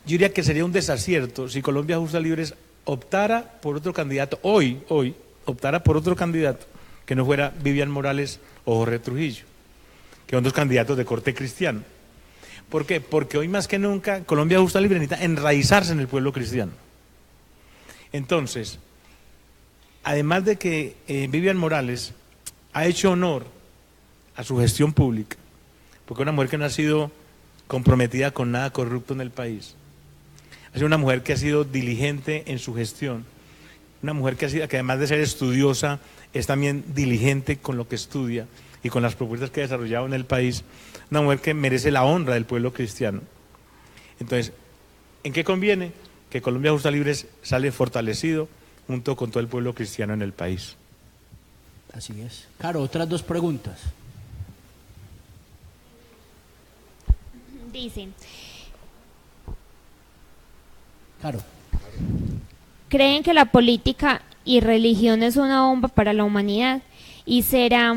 diría que sería un desacierto si Colombia Justa Libre optara por otro candidato, hoy, optara por otro candidato que no fuera Vivian Morales o Jorge Trujillo, que son dos candidatos de corte cristiano. ¿Por qué? Porque hoy más que nunca Colombia Justa Libre necesita enraizarse en el pueblo cristiano. Entonces, además de que Vivian Morales ha hecho honor a su gestión pública, porque es una mujer que no ha sido comprometida con nada corrupto en el país, ha sido una mujer que ha sido diligente en su gestión, una mujer que además de ser estudiosa, es también diligente con lo que estudia y con las propuestas que ha desarrollado en el país, una mujer que merece la honra del pueblo cristiano. Entonces, ¿en qué conviene? Que Colombia Justa Libre sale fortalecido junto con todo el pueblo cristiano en el país. Así es. Caro, otras dos preguntas. Dice, Caro. ¿creen que la política y religión es una bomba para la humanidad? ¿Y será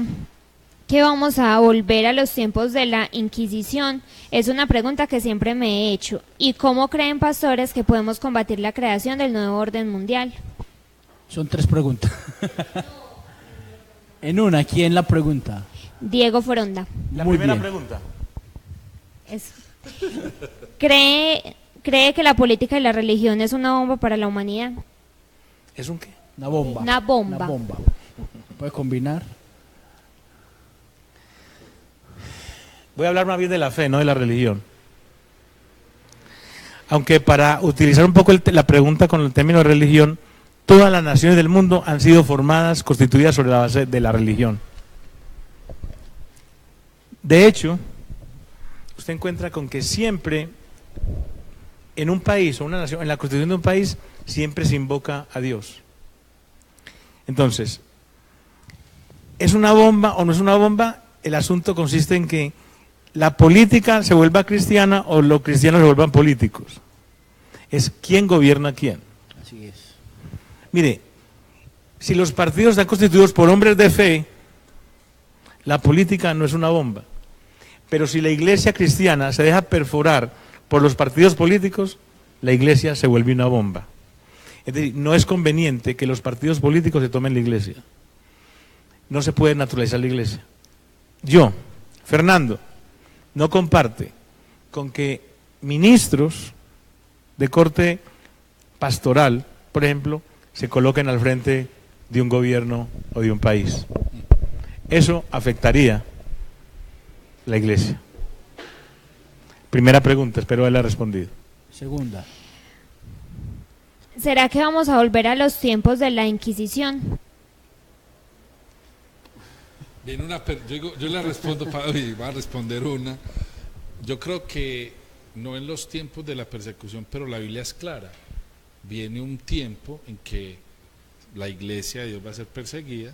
que vamos a volver a los tiempos de la Inquisición? Es una pregunta que siempre me he hecho. ¿Y cómo creen, pastores, que podemos combatir la creación del nuevo orden mundial? Son tres preguntas. En una, ¿quién la pregunta? Diego Foronda. La Muy primera bien. pregunta. ¿Cree que la política y la religión es una bomba para la humanidad? ¿Es un qué? Una bomba. Una bomba. Una bomba. ¿Puede combinar? Voy a hablar más bien de la fe, no de la religión. Aunque para utilizar un poco la pregunta con el término de religión, todas las naciones del mundo han sido formadas, constituidas sobre la base de la religión. De hecho, usted encuentra con que siempre en un país o una nación, en la constitución de un país, siempre se invoca a Dios. Entonces, ¿es una bomba o no es una bomba? El asunto consiste en que la política se vuelva cristiana o los cristianos se vuelvan políticos. Es quién gobierna a quién. Así es. Mire, si los partidos están constituidos por hombres de fe, la política no es una bomba. Pero si la iglesia cristiana se deja perforar por los partidos políticos, la iglesia se vuelve una bomba. Es decir, no es conveniente que los partidos políticos se tomen la iglesia. No se puede naturalizar la iglesia. Yo, Fernando, no comparte con que ministros de corte pastoral, por ejemplo, se coloquen al frente de un gobierno o de un país. Eso afectaría la iglesia. Primera pregunta, espero haberla respondido. Segunda. ¿Será que vamos a volver a los tiempos de la Inquisición? Viene yo le respondo, y va a responder una. Yo creo que no en los tiempos de la persecución, pero la Biblia es clara. Viene un tiempo en que la iglesia de Dios va a ser perseguida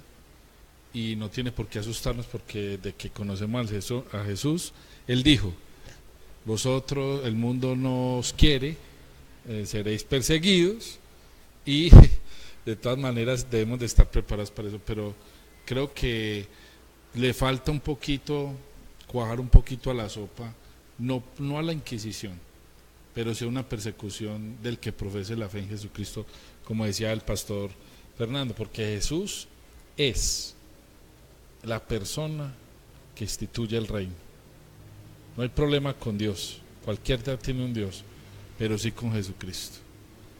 y no tiene por qué asustarnos, porque de que conocemos a Jesús, Él dijo: vosotros, el mundo no os quiere, seréis perseguidos, y de todas maneras debemos de estar preparados para eso. Pero creo que le falta un poquito, cuajar un poquito a la sopa, no a la Inquisición, pero sí a una persecución del que profese la fe en Jesucristo, como decía el pastor Fernando, porque Jesús es la persona que instituye el reino. No hay problema con Dios, cualquiera tiene un Dios, pero sí con Jesucristo.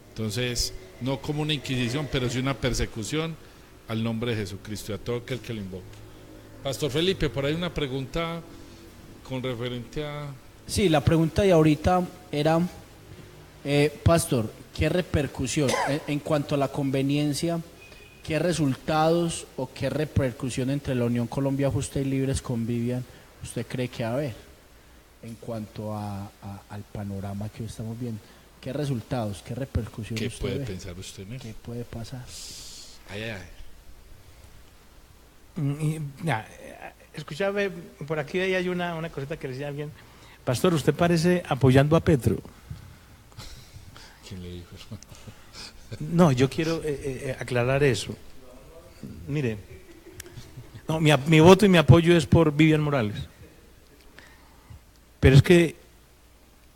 Entonces, no como una inquisición, pero sí una persecución al nombre de Jesucristo y a todo aquel que lo invoca. Pastor Felipe, por ahí una pregunta con referente a... Sí, la pregunta de ahorita era, Pastor, ¿qué repercusión en cuanto a la conveniencia, qué resultados o qué repercusión entre la Unión Colombia Justa y Libres con Vivian usted cree que va a haber en cuanto al panorama que hoy estamos viendo? ¿Qué resultados, qué repercusiones ¿Qué usted puede ve? pensar usted en eso? ¿Qué puede pasar? Ay, ay. Escúchame, por aquí hay una cosita que le decía alguien. Pastor, usted parece apoyando a Petro. ¿Quién le dijo? No, yo quiero aclarar eso. Mire, no, mi voto y mi apoyo es por Vivian Morales. Pero es que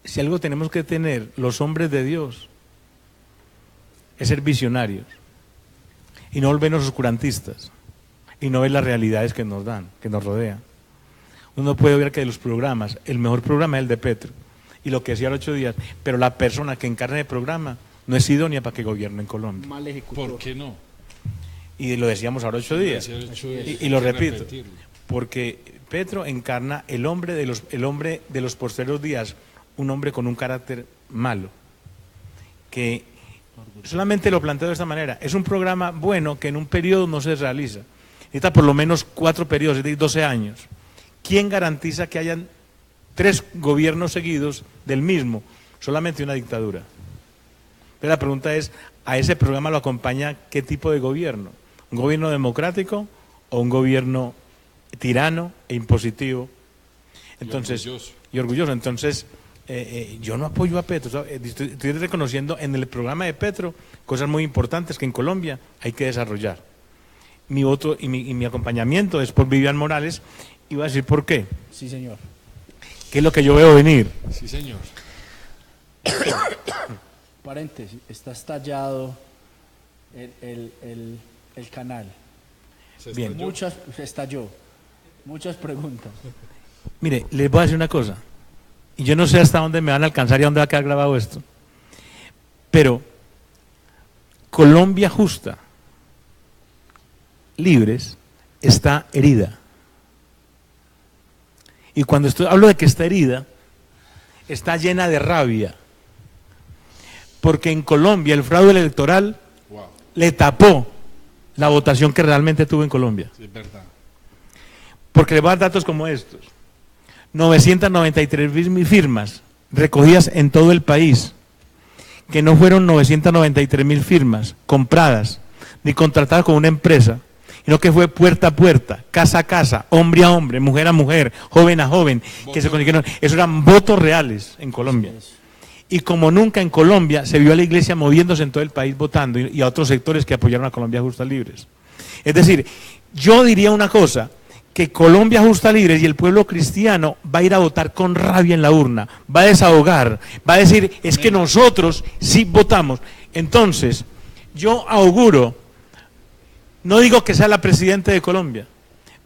si algo tenemos que tener los hombres de Dios es ser visionarios y no volvernos oscurantistas y no ver las realidades que nos dan, que nos rodean. Uno puede ver que de los programas, el mejor programa es el de Petro y lo que decía los 8 días, pero la persona que encarna el programa no es idónea para que gobierne en Colombia. Mal ejecutor. ¿Por qué no? Y lo decíamos ahora 8 días. Y lo repito, porque Petro encarna el hombre de los posteriores días, un hombre con un carácter malo, que solamente lo planteo de esta manera. Es un programa bueno que en un periodo no se realiza. Necesita por lo menos 4 periodos, es decir, 12 años. ¿Quién garantiza que hayan 3 gobiernos seguidos del mismo? Solamente una dictadura. Pero la pregunta es, ¿a ese programa lo acompaña qué tipo de gobierno? ¿Un gobierno democrático o un gobierno tirano e impositivo? Entonces, y orgulloso. Entonces, yo no apoyo a Petro. Estoy reconociendo en el programa de Petro cosas muy importantes que en Colombia hay que desarrollar. Mi voto y mi acompañamiento es por Vivian Morales. Y voy a decir por qué. Sí, señor. ¿Qué es lo que yo veo venir? Sí, señor. Paréntesis, está estallado el canal. Bien. Se estalló. Muchas preguntas. Mire, les voy a decir una cosa. Y yo no sé hasta dónde me van a alcanzar y a dónde va a quedar grabado esto. Pero Colombia justa, libres, está herida. Y cuando hablo de que está herida, está llena de rabia. Porque en Colombia el fraude electoral le tapó la votación que realmente tuvo en Colombia. Sí, es verdad. Porque le voy a dar datos como estos. 993.000 firmas recogidas en todo el país, que no fueron 993.000 firmas compradas ni contratadas con una empresa, sino que fue puerta a puerta, casa a casa, hombre a hombre, mujer a mujer, joven a joven, que se consiguieron. Esos eran votos reales en Colombia. Y como nunca en Colombia se vio a la iglesia moviéndose en todo el país votando y a otros sectores que apoyaron a Colombia Justa Libres. Es decir, yo diría una cosa, que Colombia Justa Libres y el pueblo cristiano va a ir a votar con rabia en la urna, va a desahogar, va a decir, es que nosotros sí votamos. Entonces, yo auguro, no digo que sea la presidenta de Colombia,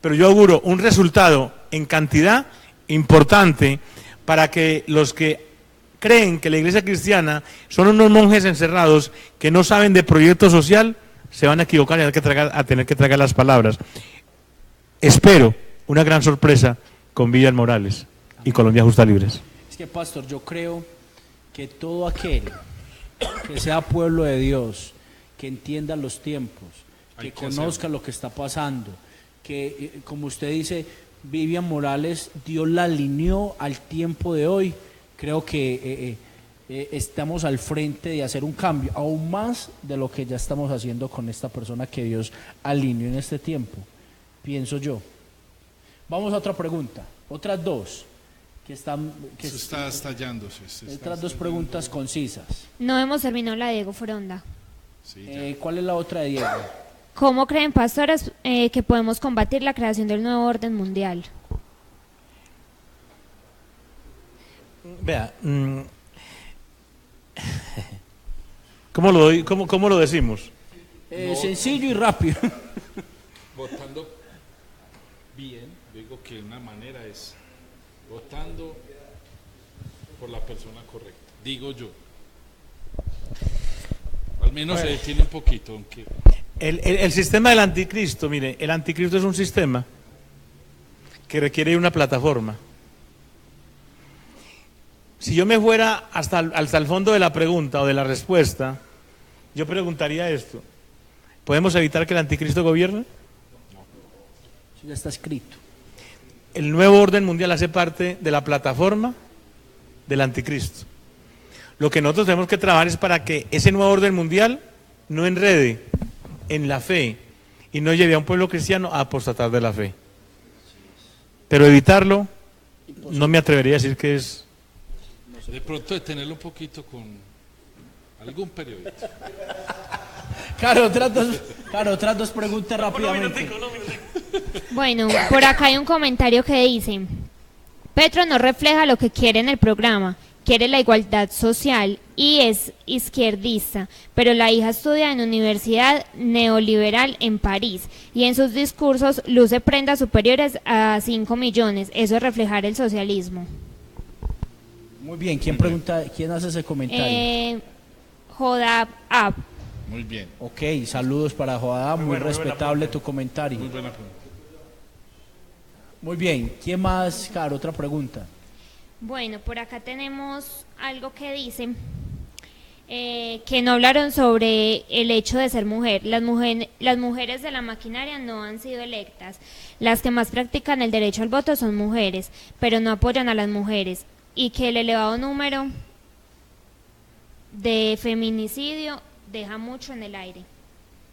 pero yo auguro un resultado en cantidad importante para que los que creen que la iglesia cristiana son unos monjes encerrados que no saben de proyecto social, se van a equivocar y a tener que tragar las palabras. Espero una gran sorpresa con Vivian Morales y Colombia Justa Libres. Es que, pastor, yo creo que todo aquel que sea pueblo de Dios, que entienda los tiempos, que conozca lo que está pasando, que, como usted dice, Vivian Morales, Dios la alineó al tiempo de hoy. Creo que estamos al frente de hacer un cambio, aún más de lo que ya estamos haciendo con esta persona que Dios alineó en este tiempo, pienso yo. Vamos a otra pregunta, otras dos, que están... Que eso está estallándose. Otras dos preguntas concisas. No hemos terminado la de Diego Foronda. Sí, ¿Cuál es la otra de Diego? ¿Cómo creen, pastores, que podemos combatir la creación del nuevo orden mundial? Vea, ¿cómo lo decimos? Sencillo y rápido. Votando bien, digo que una manera es votando por la persona correcta, digo yo. Al menos se detiene un poquito, aunque... El sistema del anticristo, mire, el anticristo es un sistema que requiere una plataforma. Si yo me fuera hasta el fondo de la pregunta o de la respuesta, yo preguntaría esto: ¿podemos evitar que el anticristo gobierne? Eso ya está escrito. El nuevo orden mundial hace parte de la plataforma del anticristo. Lo que nosotros tenemos que trabajar es para que ese nuevo orden mundial no enrede en la fe y no lleve a un pueblo cristiano a apostatar de la fe. Pero evitarlo, no me atrevería a decir que es... De pronto detenerlo un poquito con Algún periodista. Claro, otras dos preguntas rápidamente. Bueno, por acá hay un comentario que dice: Petro no refleja lo que quiere en el programa, quiere la igualdad social y es izquierdista, pero la hija estudia en universidad neoliberal en París y en sus discursos luce prendas superiores a 5 millones. Eso es reflejar el socialismo. Muy bien, ¿quién hace ese comentario? Jodab Ab. Muy bien. Ok, saludos para Joadá, muy respetable tu comentario. Muy buena pregunta. Muy bien, ¿quién más, Caro? Otra pregunta. Bueno, por acá tenemos algo que dice que no hablaron sobre el hecho de ser mujer. Las mujeres de la maquinaria no han sido electas. Las que más practican el derecho al voto son mujeres, pero no apoyan a las mujeres. Y que el elevado número de feminicidio deja mucho en el aire.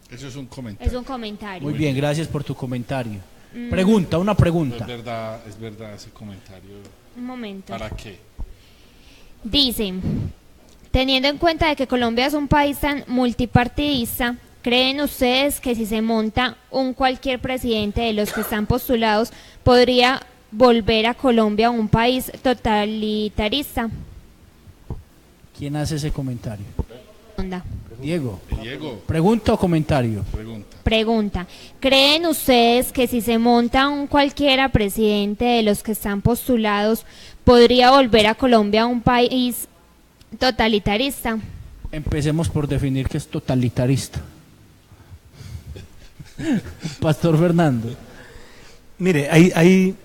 Eso es un comentario. Es un comentario. Muy bien, gracias por tu comentario. Una pregunta. Es verdad ese comentario. Un momento. ¿Para qué? Dice, teniendo en cuenta de que Colombia es un país tan multipartidista, ¿creen ustedes que si se monta un cualquier presidente de los que están postulados, podría volver a Colombia un país totalitarista? ¿Quién hace ese comentario? Onda. Diego. Diego, ¿Pregunta o comentario? Pregunta, ¿creen ustedes que si se monta un cualquiera presidente de los que están postulados, podría volver a Colombia un país totalitarista? Empecemos por definir qué es totalitarista. Pastor Fernando. Mire, hay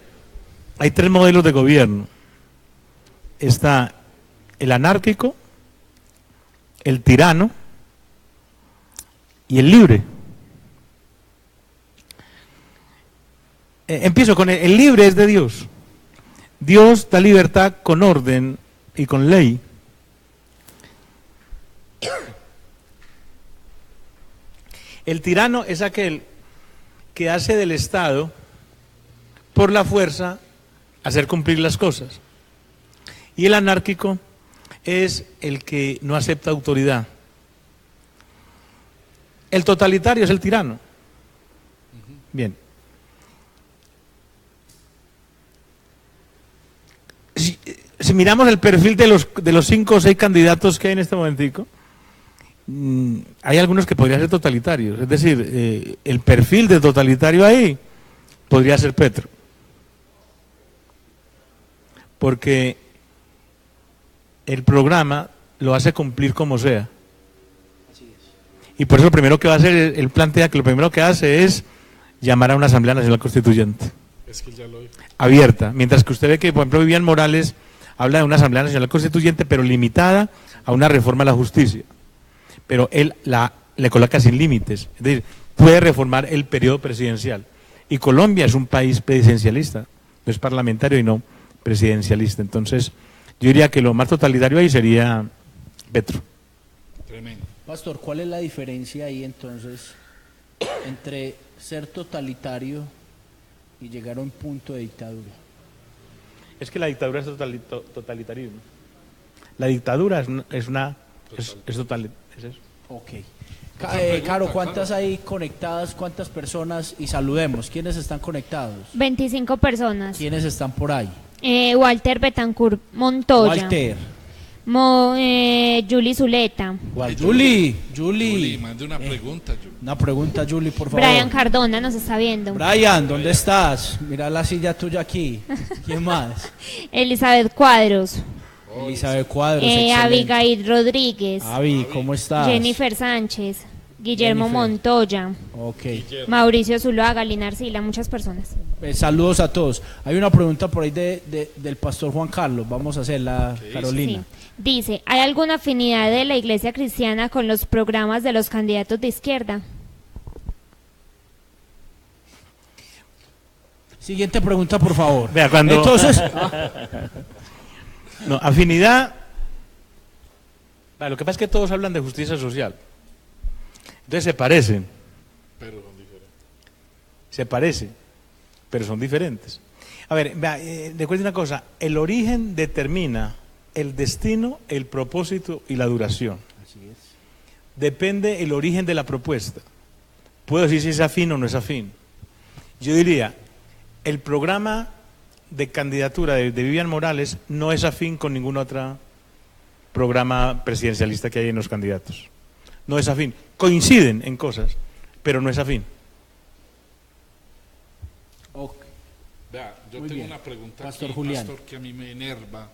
3 modelos de gobierno. Está el anárquico, el tirano y el libre. Empiezo con el libre es de Dios. Dios da libertad con orden y con ley. El tirano es aquel que hace del Estado, por la fuerza, hacer cumplir las cosas. Y el anárquico es el que no acepta autoridad. El totalitario es el tirano. Bien. Si miramos el perfil de los 5 o 6 candidatos que hay en este momentico, hay algunos que podrían ser totalitarios. Es decir, el perfil de totalitario ahí podría ser Petro. Porque el programa lo hace cumplir como sea. Y por eso lo primero que va a hacer, él plantea que lo primero que hace es llamar a una Asamblea Nacional Constituyente. Es que ya lo dijo. Abierta. Mientras que usted ve que, por ejemplo, Vivian Morales habla de una Asamblea Nacional Constituyente, pero limitada a una reforma a la justicia. Pero él le coloca sin límites. Es decir, puede reformar el periodo presidencial. Y Colombia es un país presidencialista, no es parlamentario y no presidencialista. Entonces, yo diría que lo más totalitario ahí sería Petro. Tremendo. Pastor, ¿cuál es la diferencia ahí entonces entre ser totalitario y llegar a un punto de dictadura? Es que la dictadura es totalitarismo. La dictadura es total. Es eso. Ok. Caro, ¿cuántas hay conectadas? ¿Cuántas personas? Y saludemos. ¿Quiénes están conectados? 25 personas. ¿Quiénes están por ahí? Walter Betancourt Montoya. Walter. Julie Zuleta. Julie. Mande una pregunta, Julie. Una pregunta, Julie, por favor. Brian Cardona nos está viendo. Brian, ¿dónde estás? Mira la silla tuya aquí. ¿Quién más? Elizabeth Cuadros. Elizabeth Cuadros. Excelente. Abigail Rodríguez. Avi, ¿cómo estás? Jennifer Sánchez. Guillermo Jennifer. Montoya. Ok. Mauricio Zuluaga, Linar Sila, muchas personas. Saludos a todos. Hay una pregunta por ahí del pastor Juan Carlos. Vamos a hacerla, Carolina. Sí. Dice, ¿hay alguna afinidad de la Iglesia Cristiana con los programas de los candidatos de izquierda? Siguiente pregunta, por favor. Vea, cuando... Entonces, no, afinidad... Lo que pasa es que todos hablan de justicia social. Entonces se parecen. Pero son diferentes. Se parecen, pero son diferentes. A ver, recuerde una cosa, el origen determina el destino, el propósito y la duración. Así es. Depende el origen de la propuesta. Puedo decir si es afín o no es afín. Yo diría, el programa de candidatura de Vivian Morales no es afín con ningún otro programa presidencialista que hay en los candidatos. No es afín. Coinciden en cosas, pero no es afín. Ok. Vea, yo Muy tengo bien. una pregunta Pastor aquí, Julián. pastor, que a mí me enerva,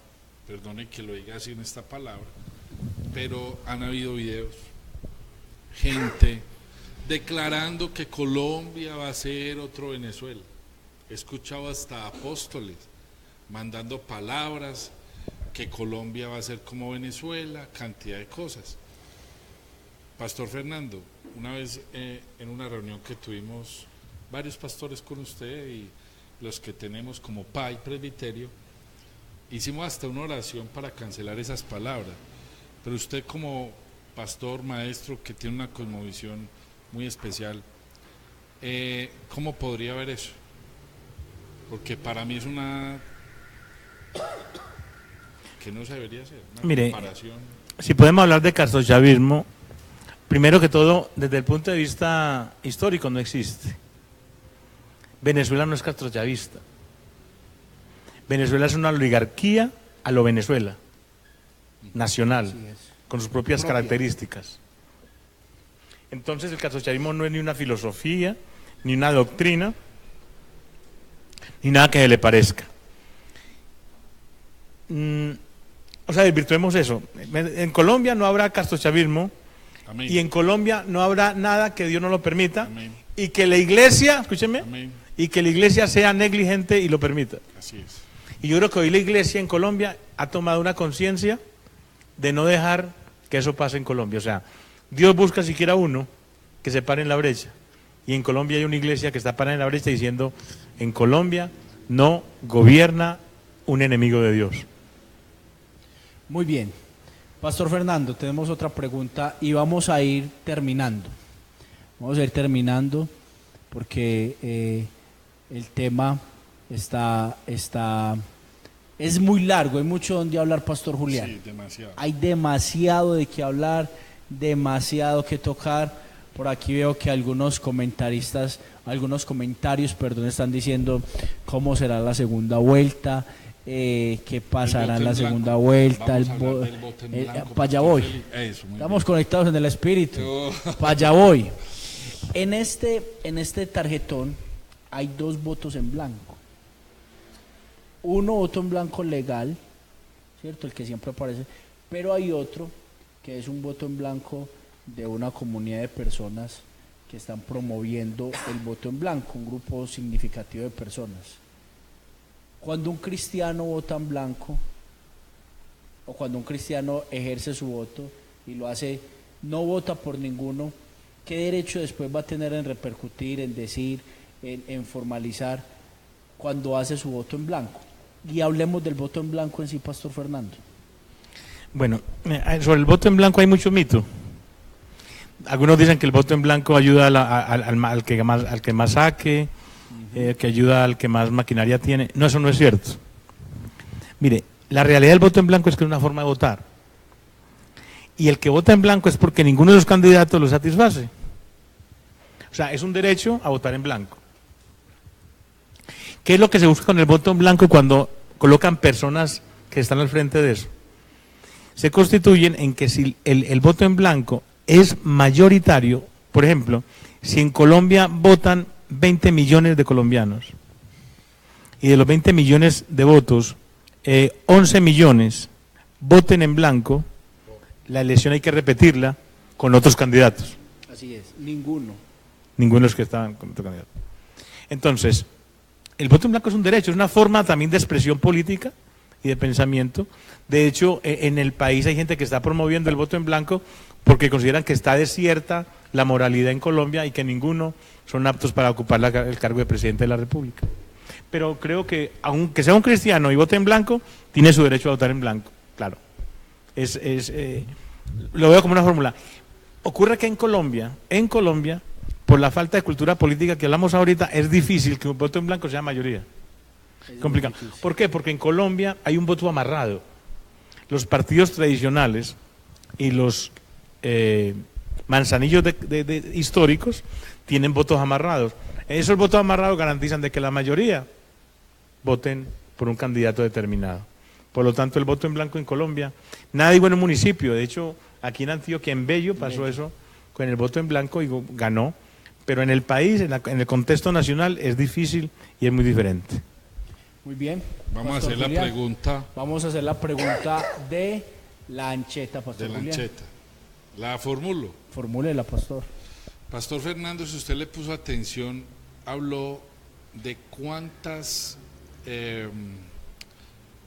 perdone que lo diga así en esta palabra, pero han habido videos, gente declarando que Colombia va a ser otro Venezuela. He escuchado hasta apóstoles mandando palabras que Colombia va a ser como Venezuela, cantidad de cosas. Pastor Fernando, una vez en una reunión que tuvimos varios pastores con usted y los que tenemos como PAI Presbiterio, hicimos hasta una oración para cancelar esas palabras, pero usted como pastor, maestro, que tiene una cosmovisión muy especial, ¿cómo podría ver eso? Porque para mí es una que no se debería hacer, una Mire, comparación. Si podemos hablar de castrochavismo, primero que todo, desde el punto de vista histórico no existe. Venezuela no es castrochavista. Venezuela es una oligarquía a lo Venezuela, nacional, Así es. con sus propias Propia. características. Entonces el castrochavismo no es ni una filosofía, ni una doctrina, ni nada que se le parezca. O sea, desvirtuemos eso. En Colombia no habrá castrochavismo, Amén. y en Colombia no habrá nada que Dios no lo permita, Amén. y que la iglesia, escúcheme, Amén. y que la iglesia sea negligente y lo permita. Así es. Y yo creo que hoy la iglesia en Colombia ha tomado una conciencia de no dejar que eso pase en Colombia. O sea, Dios busca siquiera uno que se pare en la brecha. Y en Colombia hay una iglesia que está parada en la brecha diciendo, en Colombia no gobierna un enemigo de Dios. Muy bien. Pastor Fernando, tenemos otra pregunta y vamos a ir terminando. Vamos a ir terminando porque el tema es muy largo, hay mucho donde hablar, Pastor Julián. Sí, demasiado. Hay demasiado de qué hablar, demasiado que tocar. Por aquí veo que algunos comentarios, están diciendo cómo será la segunda vuelta, qué pasará en la segunda vuelta, para allá voy. Eso, muy Estamos bien. conectados en el espíritu, Oh. para allá voy. En este tarjetón hay 2 votos en blanco. Uno voto en blanco legal, ¿cierto? El que siempre aparece, pero hay otro que es un voto en blanco de una comunidad de personas que están promoviendo el voto en blanco, un grupo significativo de personas. Cuando un cristiano vota en blanco, o cuando un cristiano ejerce su voto y lo hace, no vota por ninguno, ¿qué derecho después va a tener en repercutir, en decir, en formalizar cuando hace su voto en blanco? Y hablemos del voto en blanco en sí, Pastor Fernando. Bueno, sobre el voto en blanco hay mucho mito. Algunos dicen que el voto en blanco ayuda al que más saque, que ayuda al que más maquinaria tiene. No, eso no es cierto. Mire, la realidad del voto en blanco es que es una forma de votar. Y el que vota en blanco es porque ninguno de los candidatos lo satisface. O sea, es un derecho a votar en blanco. ¿Qué es lo que se busca con el voto en blanco cuando colocan personas que están al frente de eso? Se constituyen en que si el voto en blanco es mayoritario, por ejemplo, si en Colombia votan 20 millones de colombianos y de los 20 millones de votos, 11 millones voten en blanco, la elección hay que repetirla con otros candidatos. Así es, ninguno. Ninguno de los que estaban con otro candidato. Entonces, el voto en blanco es un derecho, es una forma también de expresión política y de pensamiento. De hecho, en el país hay gente que está promoviendo el voto en blanco porque consideran que está desierta la moralidad en Colombia y que ninguno son aptos para ocupar el cargo de presidente de la República. Pero creo que, aunque sea un cristiano y vote en blanco, tiene su derecho a votar en blanco, claro. Lo veo como una fórmula. Ocurre que en Colombia, por la falta de cultura política que hablamos ahorita, es difícil que un voto en blanco sea mayoría. Complicado. ¿Por qué? Porque en Colombia hay un voto amarrado. Los partidos tradicionales y los manzanillos históricos tienen votos amarrados. Esos votos amarrados garantizan de que la mayoría voten por un candidato determinado. Por lo tanto, el voto en blanco en Colombia, nada digo en un municipio, de hecho, aquí en Antioquia, en Bello, pasó eso con el voto en blanco y ganó, pero en el país, en el contexto nacional, es difícil y es muy diferente. Muy bien. Vamos Pastor a hacer Julián. la pregunta Vamos a hacer la pregunta de la ancheta, de Pastor la Julián. ancheta. La formulo. Formúlela, Pastor. Pastor Fernando, si usted le puso atención, habló de cuántas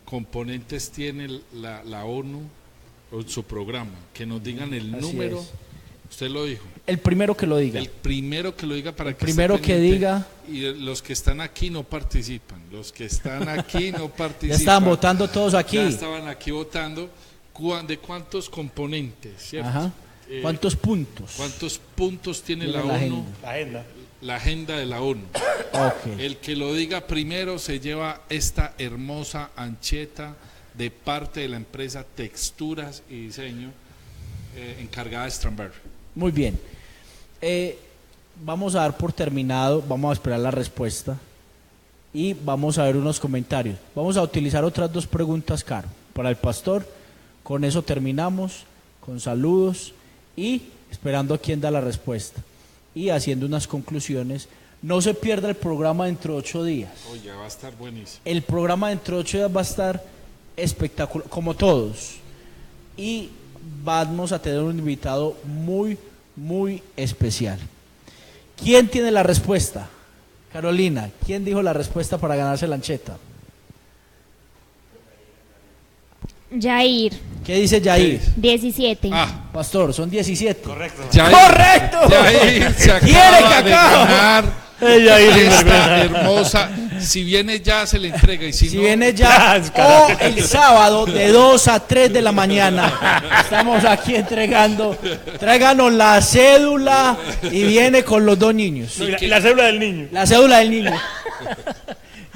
componentes tiene la ONU o su programa. Que nos digan el Así número. es. Usted lo dijo. El primero que lo diga. El primero que lo diga para El que primero esté que pendiente. diga. Y los que están aquí no participan. Los que están aquí no participan. Ya estaban votando todos aquí. Ya estaban aquí votando. ¿De cuántos componentes? ¿Cierto? Ajá. ¿Cuántos puntos? ¿Cuántos puntos tiene Tiene la la ONU? agenda. La agenda. La agenda de la ONU. Ok. El que lo diga primero se lleva esta hermosa ancheta de parte de la empresa Texturas y Diseño encargada de Stramberg. Muy bien. Vamos a dar por terminado, vamos a esperar la respuesta y vamos a ver unos comentarios. Vamos a utilizar otras dos preguntas, Caro, para el pastor. Con eso terminamos, con saludos y esperando a quién da la respuesta. Y haciendo unas conclusiones. No se pierda el programa dentro de 8 días. Oye, va a estar buenísimo. El programa dentro de 8 días va a estar espectacular, como todos. Y vamos a tener un invitado muy, muy especial. ¿Quién tiene la respuesta? Carolina, ¿quién dijo la respuesta para ganarse la ancheta? Jair, ¿Qué dice Yair? 17. Ah, Pastor, son 17. Correcto. ¡Correcto! Yair se ¡Quiere acaba de cacao! ganar esta hermosa. Si viene ya se le entrega y si, Si no, viene ya o el sábado de 2 a 3 de la mañana, estamos aquí entregando. Tráiganos la cédula y viene con los 2 niños. La célula del niño. La cédula del niño.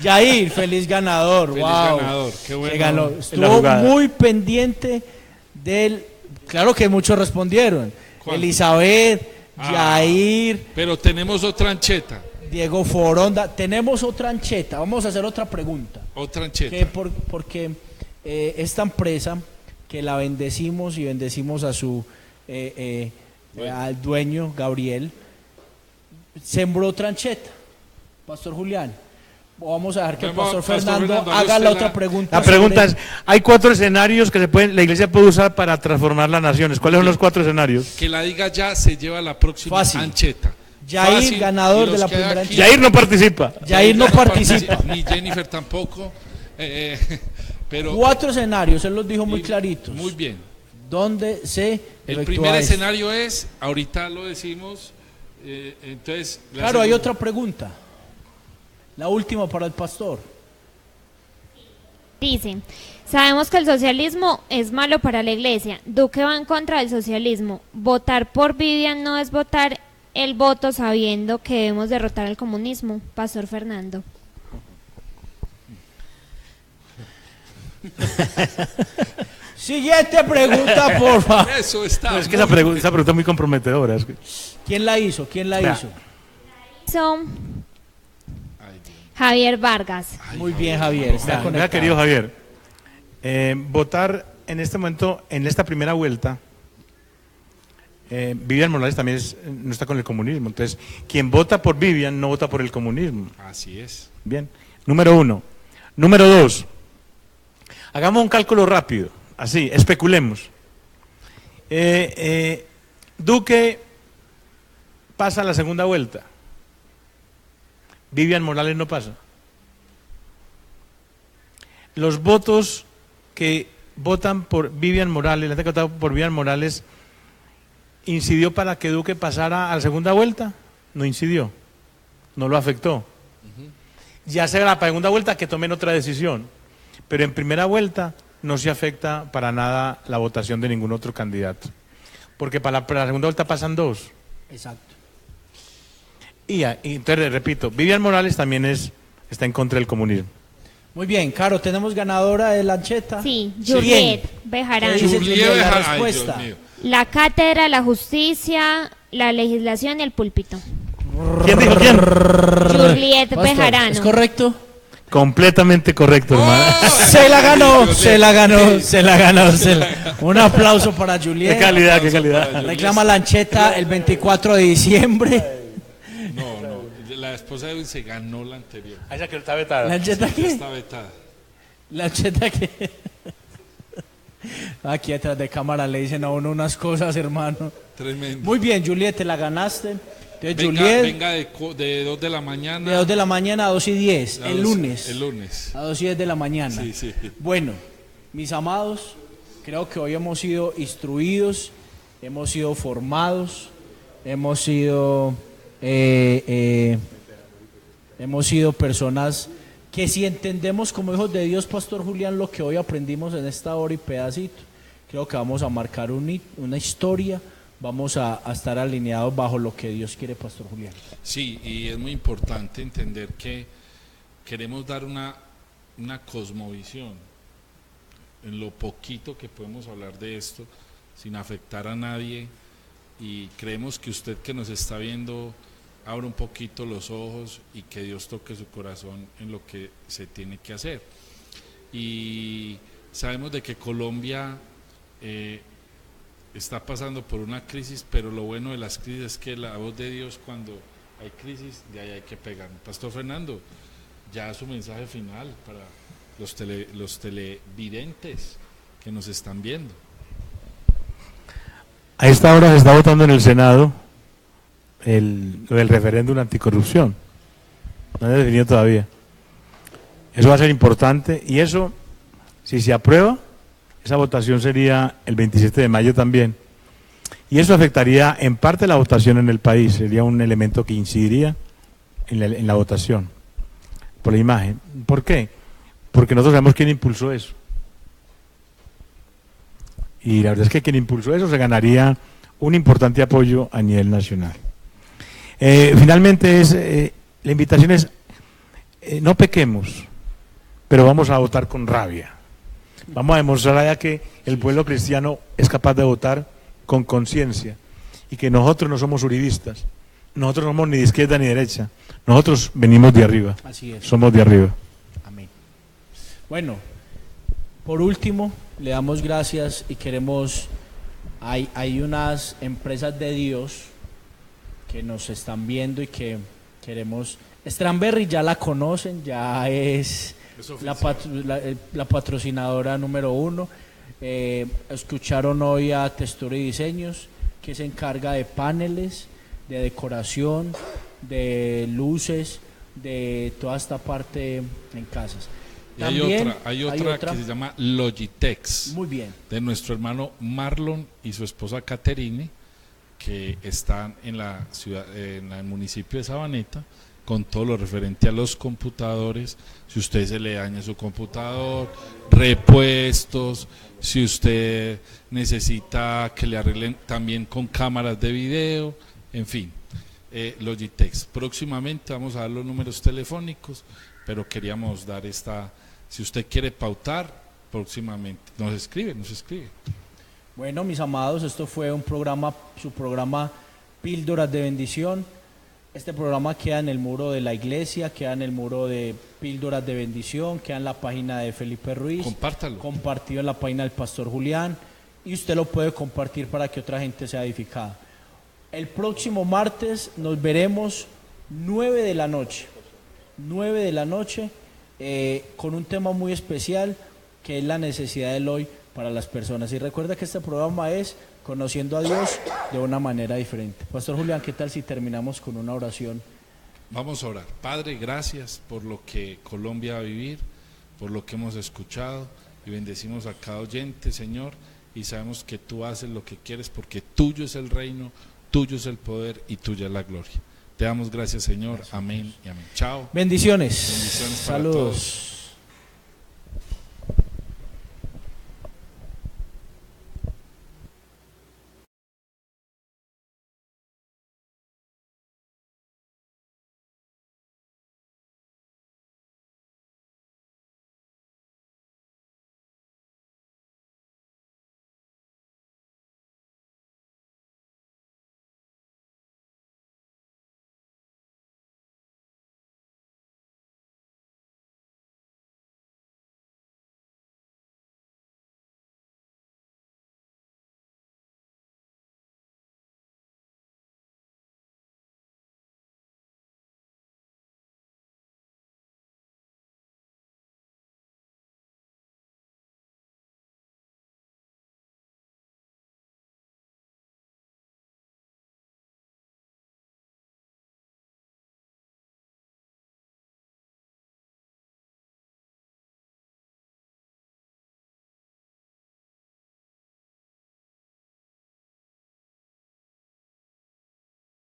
Yair, feliz ganador. Feliz Wow. ganador, qué bueno. Se ganó. la Estuvo jugada. muy pendiente del. Claro que muchos respondieron. ¿Cuál? Elizabeth, Ah. Yair, Pero tenemos otra ancheta. Diego Foronda. Tenemos otra ancheta. Vamos a hacer otra pregunta. Otra ancheta. Porque esta empresa que la bendecimos y bendecimos a su al dueño Gabriel, sembró otra ancheta. Pastor Julián, vamos a dejar que el Vamos, Pastor Pastor Fernando Fernando, haga usted la la- otra pregunta. La pregunta sobre- es, hay 4 escenarios que la iglesia puede usar para transformar las naciones. ¿Cuáles son los 4 escenarios? Que la diga ya se lleva la próxima Fácil. ancheta. Yair, Fácil, ganador y de los la que primera aquí- ancheta. Jair no participa. Yair no participa. Ni Jennifer tampoco. Pero 4 escenarios, él los dijo muy y- claritos. Muy bien. ¿Dónde se El efectúa primer esto? escenario es, ahorita lo decimos, entonces... la Claro, hay segunda- otra pregunta. La última para el pastor. Dice, sabemos que el socialismo es malo para la iglesia. Duque va en contra del socialismo. Votar por Vivian no es votar el voto sabiendo que debemos derrotar al comunismo. Pastor Fernando. Siguiente pregunta, por favor. Eso está. No, es que esa pregunta es muy comprometedora. Es que- ¿Quién la hizo? ¿Quién la Vea. hizo? Son Ay, Dios. Javier Vargas. Muy bien, Javier. Está Vea, conectado. querido Javier, votar en este momento, en esta primera vuelta, Vivian Morales también no está con el comunismo. Entonces, quien vota por Vivian no vota por el comunismo. Así es. Bien, número 1. Número 2, hagamos un cálculo rápido, así, especulemos. Duque pasa a la segunda vuelta. Vivian Morales no pasa. Los votos que votan por Vivian Morales, la gente que votó por Vivian Morales, ¿incidió para que Duque pasara a la segunda vuelta? No incidió, no lo afectó. Ya sea la segunda vuelta que tomen otra decisión, pero en primera vuelta no se afecta para nada la votación de ningún otro candidato, porque para la segunda vuelta pasan 2. Exacto. Y entonces, repito, Vivian Morales también está en contra del comunismo. Muy bien, Caro, tenemos ganadora de la ancheta. Sí, ¿Quién? Juliet ¿Qué Bejarano. dice Juliet Juliet, la Bejarano. Ay, respuesta? Dios mío. La cátedra, la justicia, la legislación y el púlpito. ¿Quién dijo quién? Juliet Pastor, Bejarano. ¿es correcto? Completamente correcto, hermano. Se la ganó, se la ganó, se la ganó. Un aplauso para Juliet. Qué calidad, qué calidad. Reclama lancheta el 24 de diciembre. No, la esposa de Edwin se ganó la anterior. Esa que está vetada. ¿Lancheta qué? Está vetada. ¿Lancheta qué? Aquí detrás de cámara le dicen a uno unas cosas, hermano. Tremendo. Muy bien, Juliet, te la ganaste. Entonces, Venga, Juliet, venga de 2 de la mañana. de 2 de la mañana a 2:10, a el 2 lunes. El lunes. A 2:10 de la mañana. Sí, sí. Bueno, mis amados, creo que hoy hemos sido instruidos, hemos sido formados, hemos sido personas que si entendemos como hijos de Dios, Pastor Julián, lo que hoy aprendimos en esta hora y pedacito, creo que vamos a marcar una historia, vamos a estar alineados bajo lo que Dios quiere, Pastor Julián. Sí, y es muy importante entender que queremos dar una cosmovisión en lo poquito que podemos hablar de esto, sin afectar a nadie, y creemos que usted que nos está viendo abra un poquito los ojos y que Dios toque su corazón en lo que se tiene que hacer. Y sabemos de que Colombia está pasando por una crisis, pero lo bueno de las crisis es que la voz de Dios, cuando hay crisis, de ahí hay que pegar. Pastor Fernando, ya su mensaje final para los televidentes que nos están viendo. A esta hora se está votando en el Senado el referéndum anticorrupción. No se ha definido todavía. Eso va a ser importante y eso, si se aprueba, esa votación sería el 27 de mayo también. Y eso afectaría en parte la votación en el país, sería un elemento que incidiría en la votación, por la imagen. ¿Por qué? Porque nosotros sabemos quién impulsó eso. Y la verdad es que quien impulsó eso se ganaría un importante apoyo a nivel nacional. Finalmente, la invitación es, no pequemos, pero vamos a votar con rabia. Vamos a demostrar allá que el pueblo cristiano es capaz de votar con conciencia y que nosotros no somos uribistas, nosotros no somos ni de izquierda ni de derecha, nosotros venimos de arriba, Así es. somos de arriba. Amén. Bueno, por último, le damos gracias y queremos, hay unas empresas de Dios que nos están viendo y que queremos, Strawberry ya la conocen, ya es la patrocinadora número 1. Escucharon hoy a Textura y Diseños, que se encarga de paneles, de decoración, de luces, de toda esta parte en casas. Y También hay otra que se llama Logitex, Muy bien. de nuestro hermano Marlon y su esposa Caterine, que están en la ciudad, en el municipio de Sabaneta, con todo lo referente a los computadores. Si usted se le daña su computador, repuestos, si usted necesita que le arreglen también con cámaras de video, en fin, Logitex. Próximamente vamos a dar los números telefónicos, pero queríamos dar si usted quiere pautar, próximamente nos escribe. Bueno, mis amados, esto fue su programa Píldoras de Bendición. Este programa queda en el muro de la iglesia, queda en el muro de Píldoras de Bendición, queda en la página de Felipe Ruiz. Compártalo. Compartido en la página del Pastor Julián. Y usted lo puede compartir para que otra gente sea edificada. El próximo martes nos veremos 9 de la noche. 9 de la noche, con un tema muy especial, que es la necesidad del hoy para las personas. Y recuerda que este programa es conociendo a Dios de una manera diferente. Pastor Julián, ¿qué tal si terminamos con una oración? Vamos a orar. Padre, gracias por lo que Colombia va a vivir, por lo que hemos escuchado, y bendecimos a cada oyente, Señor, y sabemos que tú haces lo que quieres, porque tuyo es el reino, tuyo es el poder y tuya es la gloria. Te damos gracias, Señor. Amén y amén. Chao. Bendiciones. Bendiciones para Saludos. todos.